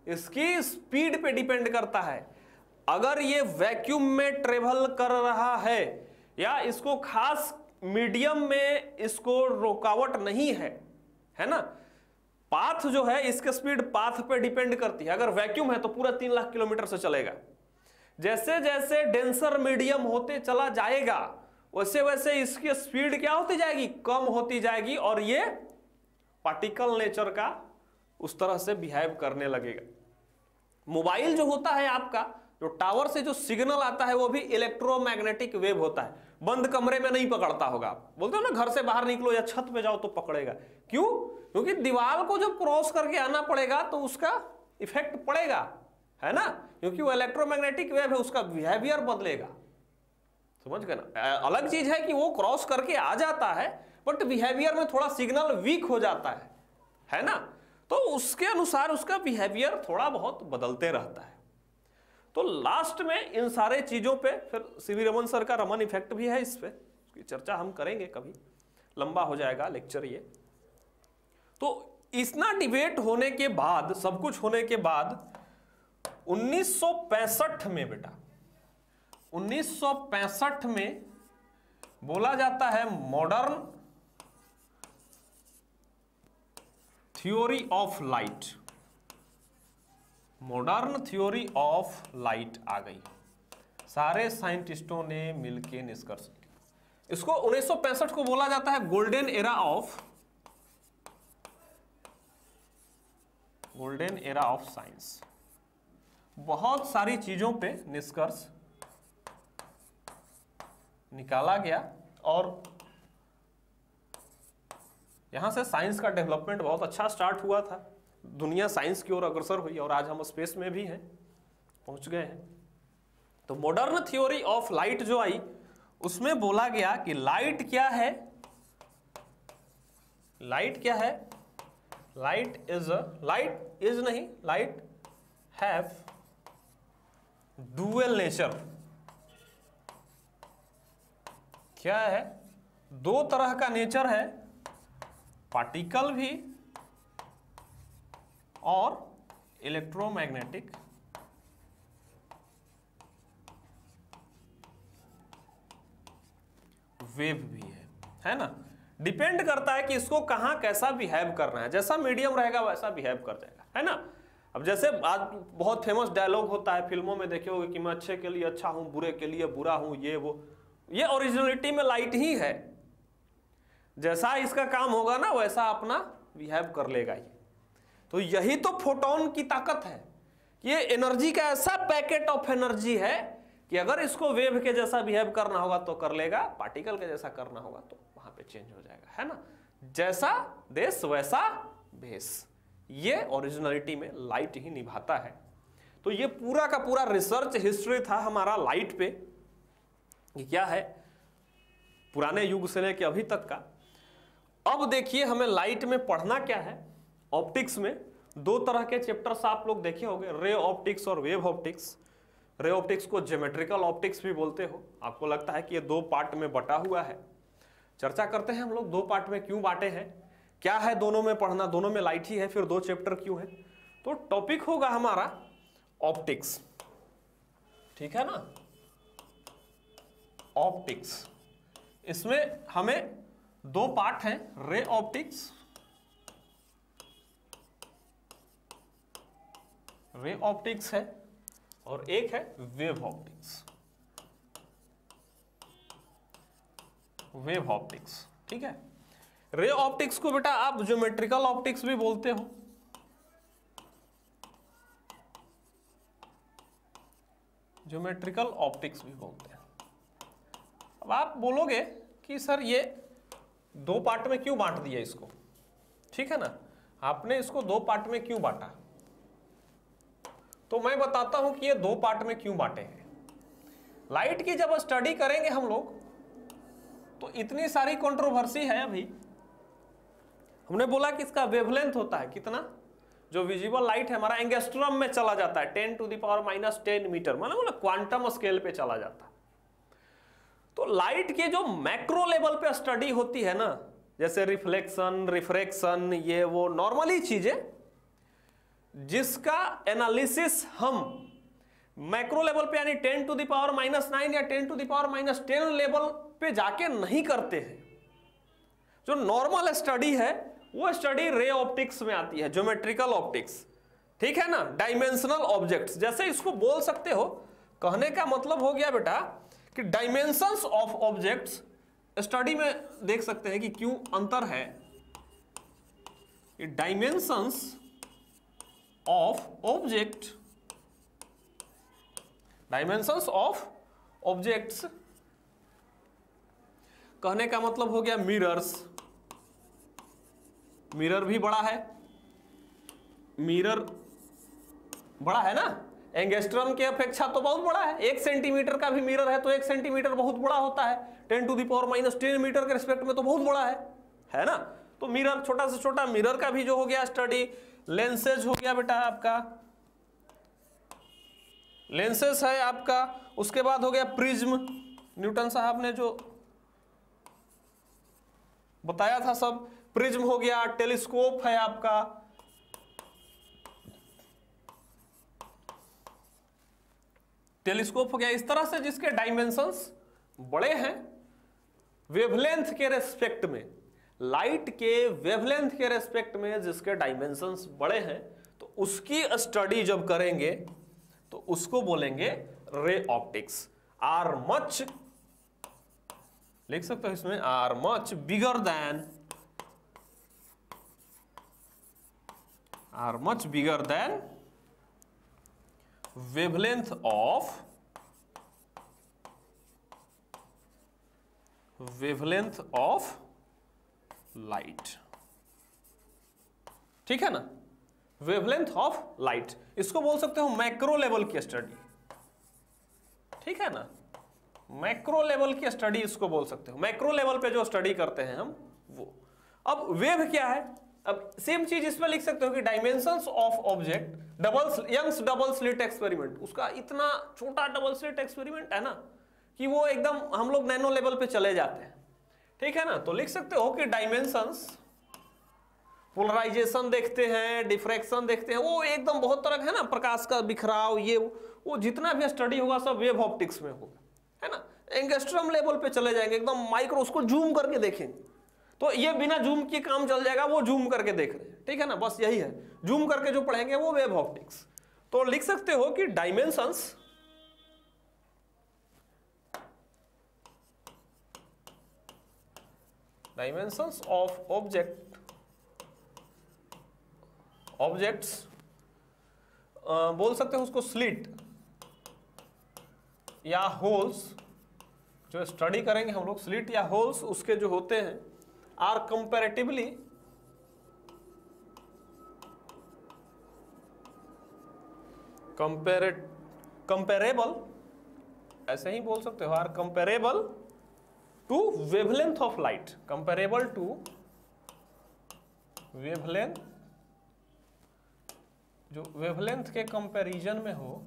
इसकी स्पीड पे डिपेंड करता है। अगर ये वैक्यूम में ट्रेवल कर रहा है या इसको खास मीडियम में इसको रुकावट नहीं है, है ना, पाथ जो है इसके स्पीड पाथ पे डिपेंड करती है। अगर वैक्यूम है तो पूरा 3 लाख किलोमीटर से चलेगा। जैसे जैसे डेंसर मीडियम होते चला जाएगा वैसे वैसे इसकी स्पीड क्या होती जाएगी? कम होती जाएगी और ये पार्टिकल नेचर का उस तरह से बिहेव करने लगेगा। मोबाइल जो होता है आपका, जो टावर से जो सिग्नल आता है वो भी इलेक्ट्रोमैग्नेटिक वेव होता है। बंद कमरे में नहीं पकड़ता होगा। आप बोलते हो ना घर से बाहर निकलो या छत पे जाओ तो पकड़ेगा। क्यों? क्योंकि दीवार को जब क्रॉस करके आना पड़ेगा तो उसका इफेक्ट पड़ेगा, है ना, क्योंकि वो इलेक्ट्रोमैग्नेटिक वेव है, उसका बिहेवियर बदलेगा। समझ गए ना। अलग चीज है कि वो क्रॉस करके आ जाता है बट बिहेवियर में थोड़ा सिग्नल वीक हो जाता है ना, तो उसके अनुसार उसका बिहेवियर थोड़ा बहुत बदलते रहता है। तो लास्ट में इन सारे चीजों पे फिर सीवी रमन सर का रमन इफेक्ट भी है, इस पे उसकी चर्चा हम करेंगे, कभी लंबा हो जाएगा लेक्चर ये। तो इतना डिबेट होने के बाद, सब कुछ होने के बाद 1965 में बेटा 1965 में बोला जाता है modern theory of light. Modern theory of light आ गई। सारे साइंटिस्टों ने मिलकर निष्कर्ष किया। इसको 1965 को बोला जाता है गोल्डन एरा ऑफ साइंस। बहुत सारी चीजों पे निष्कर्ष निकाला गया और यहां से साइंस का डेवलपमेंट बहुत अच्छा स्टार्ट हुआ था। दुनिया साइंस की ओर अग्रसर हुई और आज हम स्पेस में भी हैं, पहुंच गए हैं। तो मॉडर्न थ्योरी ऑफ लाइट जो आई उसमें बोला गया कि लाइट क्या है? लाइट क्या है? लाइट इज नहीं, लाइट हैव डुअल नेचर। क्या है? दो तरह का नेचर है, पार्टिकल भी और इलेक्ट्रोमैग्नेटिक वेव भी है ना। डिपेंड करता है कि इसको कहां कैसा बिहेव करना है, जैसा मीडियम रहेगा वैसा बिहेव कर जाएगा, है ना। अब जैसे आज बहुत फेमस डायलॉग होता है फिल्मों में, देखे होगे कि मैं अच्छे के लिए अच्छा हूं, बुरे के लिए बुरा हूं, ये वो, ये ओरिजिनलिटी में लाइट ही है। जैसा इसका काम होगा ना वैसा अपना बिहेव कर लेगा ये। तो यही तो फोटोन की ताकत है, ये एनर्जी का ऐसा पैकेट ऑफ एनर्जी है कि अगर इसको वेव के जैसा बिहेव करना होगा तो कर लेगा, पार्टिकल के जैसा करना होगा तो वहां पे चेंज हो जाएगा, है ना। जैसा देश वैसा भेष, ये ओरिजिनलिटी में लाइट ही निभाता है। तो ये पूरा का पूरा रिसर्च हिस्ट्री था हमारा लाइट पे, कि क्या है पुराने युग से लेके अभी तक का। अब देखिए हमें लाइट में पढ़ना क्या है। ऑप्टिक्स में दो तरह के चैप्टर्स आप लोग देखे होंगे, रे ऑप्टिक्स और वेव ऑप्टिक्स। रे ऑप्टिक्स को ज्योमेट्रिकल ऑप्टिक्स भी बोलते हो। आपको लगता है कि ये दो पार्ट में बटा हुआ है। चर्चा करते हैं हम लोग दो पार्ट में क्यों बांटे हैं, क्या है दोनों में पढ़ना, दोनों में लाइट ही है, फिर दो चैप्टर क्यों है। तो टॉपिक होगा हमारा ऑप्टिक्स, ठीक है ना, ऑप्टिक्स। इसमें हमें दो पार्ट हैं, रे ऑप्टिक्स, रे ऑप्टिक्स है, और एक है वेव ऑप्टिक्स, वेव ऑप्टिक्स, ठीक है। रे ऑप्टिक्स को बेटा आप ज्योमेट्रिकल ऑप्टिक्स भी बोलते हो, ज्योमेट्रिकल ऑप्टिक्स भी बोलते हैं। अब आप बोलोगे कि सर ये दो पार्ट में क्यों बांट दिया इसको, ठीक है ना, आपने इसको दो पार्ट में क्यों बांटा। तो मैं बताता हूं कि ये दो पार्ट में क्यों बांटे हैं। लाइट की जब स्टडी करेंगे हम लोग तो इतनी सारी कंट्रोवर्सी है। अभी हमने बोला कि इसका वेवलेंथ होता है कितना, जो विजिबल लाइट है हमारा एंगस्ट्रम में चला जाता है, 10⁻⁻10 मीटर, माना बोला क्वांटम स्केल पे चला जाता है। तो लाइट के जो मैक्रो लेवल पे स्टडी होती है ना, जैसे रिफ्लेक्शन, रिफ्रैक्शन, ये वो नॉर्मली चीजें जिसका एनालिसिस हम मैक्रो लेवल पे यानी 10⁻⁻9 या 10⁻10 लेवल पे जाके नहीं करते हैं। जो नॉर्मल स्टडी है वो स्टडी रे ऑप्टिक्स में आती है, ज्योमेट्रिकल ऑप्टिक्स, ठीक है ना। डायमेंशनल ऑब्जेक्ट्स जैसे इसको बोल सकते हो, कहने का मतलब हो गया बेटा कि डायमेंशंस ऑफ ऑब्जेक्ट्स स्टडी में देख सकते हैं कि क्यों अंतर है। Dimensions of object, dimensions of objects कहने का मतलब हो गया मिरर्स, मिरर भी बड़ा है, मिरर बड़ा है ना, एंगस्ट्रम के अपेक्षा तो बहुत बड़ा है। 1 सेंटीमीटर का भी मिरर है तो 1 सेंटीमीटर बहुत बड़ा होता है, 10⁻10 मीटर के रिस्पेक्ट में तो बहुत बड़ा है ना। तो मिरर, छोटा से छोटा मिरर का भी जो हो गया स्टडी। लेंसेज हो गया बेटा आपका, लेंसेज है आपका। उसके बाद हो गया प्रिज्म, न्यूटन साहब ने जो बताया था सब, प्रिज्म हो गया। टेलीस्कोप है आपका, टेलीस्कोप हो गया। इस तरह से जिसके डायमेंशंस बड़े हैं वेवलेंथ के रेस्पेक्ट में, लाइट के वेवलेंथ के रेस्पेक्ट में जिसके डायमेंशंस बड़े हैं, तो उसकी स्टडी जब करेंगे तो उसको बोलेंगे रे ऑप्टिक्स। आर मच, लिख सकते हो इसमें, are much bigger than, are much bigger than wavelength of, wavelength of light, ठीक है ना, वेवलेंथ ऑफ लाइट। इसको बोल सकते हो मैक्रो लेवल की स्टडी, ठीक है ना, मैक्रो लेवल की स्टडी इसको बोल सकते हो। मैक्रो लेवल पे जो स्टडी करते हैं हम वो। अब वेव क्या है, अब सेम चीज इसमें लिख सकते हो कि dimensions of object Young's double slit experiment, उसका इतना छोटा डबल स्लिट एक्सपेरिमेंट है ना कि वो एकदम हम लोग नैनो लेवल पे चले जाते हैं, ठीक है ना। तो लिख सकते हो कि डायमेंशंस, पोलराइजेशन देखते हैं, डिफ्रैक्शन देखते हैं, वो एकदम बहुत तरह है ना, प्रकाश का बिखराव, ये वो जितना भी स्टडी होगा सब वेव ऑप्टिक्स में होगा, है ना। एंगस्ट्रॉम लेवल पे चले जाएंगे, एकदम माइक्रो, उसको जूम करके देखेंगे, तो ये बिना जूम के काम चल जाएगा, वो जूम करके देख रहे हैं, ठीक है ना। बस यही है, जूम करके जो पढ़ेंगे वो वेव ऑप्टिक्स। तो लिख सकते हो कि डायमेंशंस ऑफ ऑब्जेक्ट्स, बोल सकते हो उसको स्लिट या होल्स, जो स्टडी करेंगे हम लोग, स्लिट या होल्स उसके जो होते हैं, आर कंपैरेटिवली कंपेरेबल, ऐसे ही बोल सकते हो, are comparable to wavelength of light, comparable to wavelength, जो वेवलेंथ के कंपैरिजन में हो,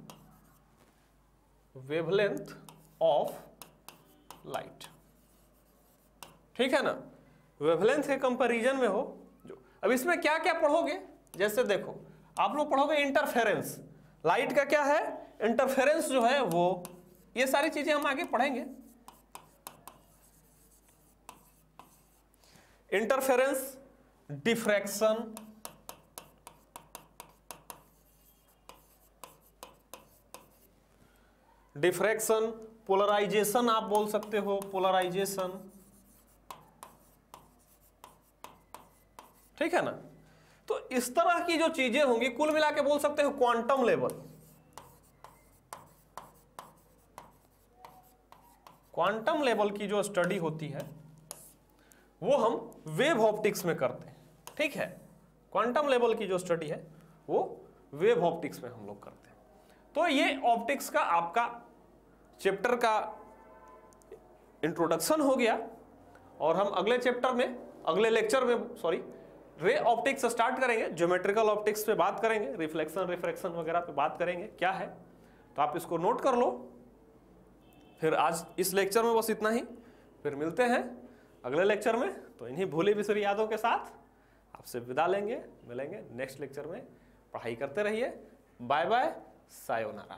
वेवलेंथ ऑफ लाइट, ठीक है ना, वेवलेंथ के कंपैरिजन में हो जो। अब इसमें क्या क्या पढ़ोगे, जैसे देखो आप लोग पढ़ोगे इंटरफेरेंस, लाइट का क्या है, इंटरफेरेंस जो है वो, ये सारी चीजें हम आगे पढ़ेंगे। इंटरफेरेंस, डिफ्रैक्शन, डिफ्रैक्शन, पोलराइजेशन आप बोल सकते हो, पोलराइजेशन, ठीक है ना। तो इस तरह की जो चीजें होंगी, कुल मिला के बोल सकते हो क्वांटम लेवल, क्वांटम लेवल की जो स्टडी होती है वो हम वेव ऑप्टिक्स में करते हैं, ठीक है। क्वांटम लेवल की जो स्टडी है वो वेव ऑप्टिक्स में हम लोग करते हैं। तो ये ऑप्टिक्स का आपका चैप्टर का इंट्रोडक्शन हो गया, और हम अगले चैप्टर में, अगले लेक्चर में सॉरी, रे ऑप्टिक्स स्टार्ट करेंगे, ज्योमेट्रिकल ऑप्टिक्स पे बात करेंगे, रिफ्लेक्शन रिफ्रैक्शन वगैरह पे बात करेंगे क्या है, तो आप इसको नोट कर लो। फिर आज इस लेक्चर में बस इतना ही, फिर मिलते हैं अगले लेक्चर में। तो इन्हीं भूली बिसरी यादों के साथ आपसे विदा लेंगे, मिलेंगे नेक्स्ट लेक्चर में। पढ़ाई करते रहिए, बाय बाय, सायोनारा।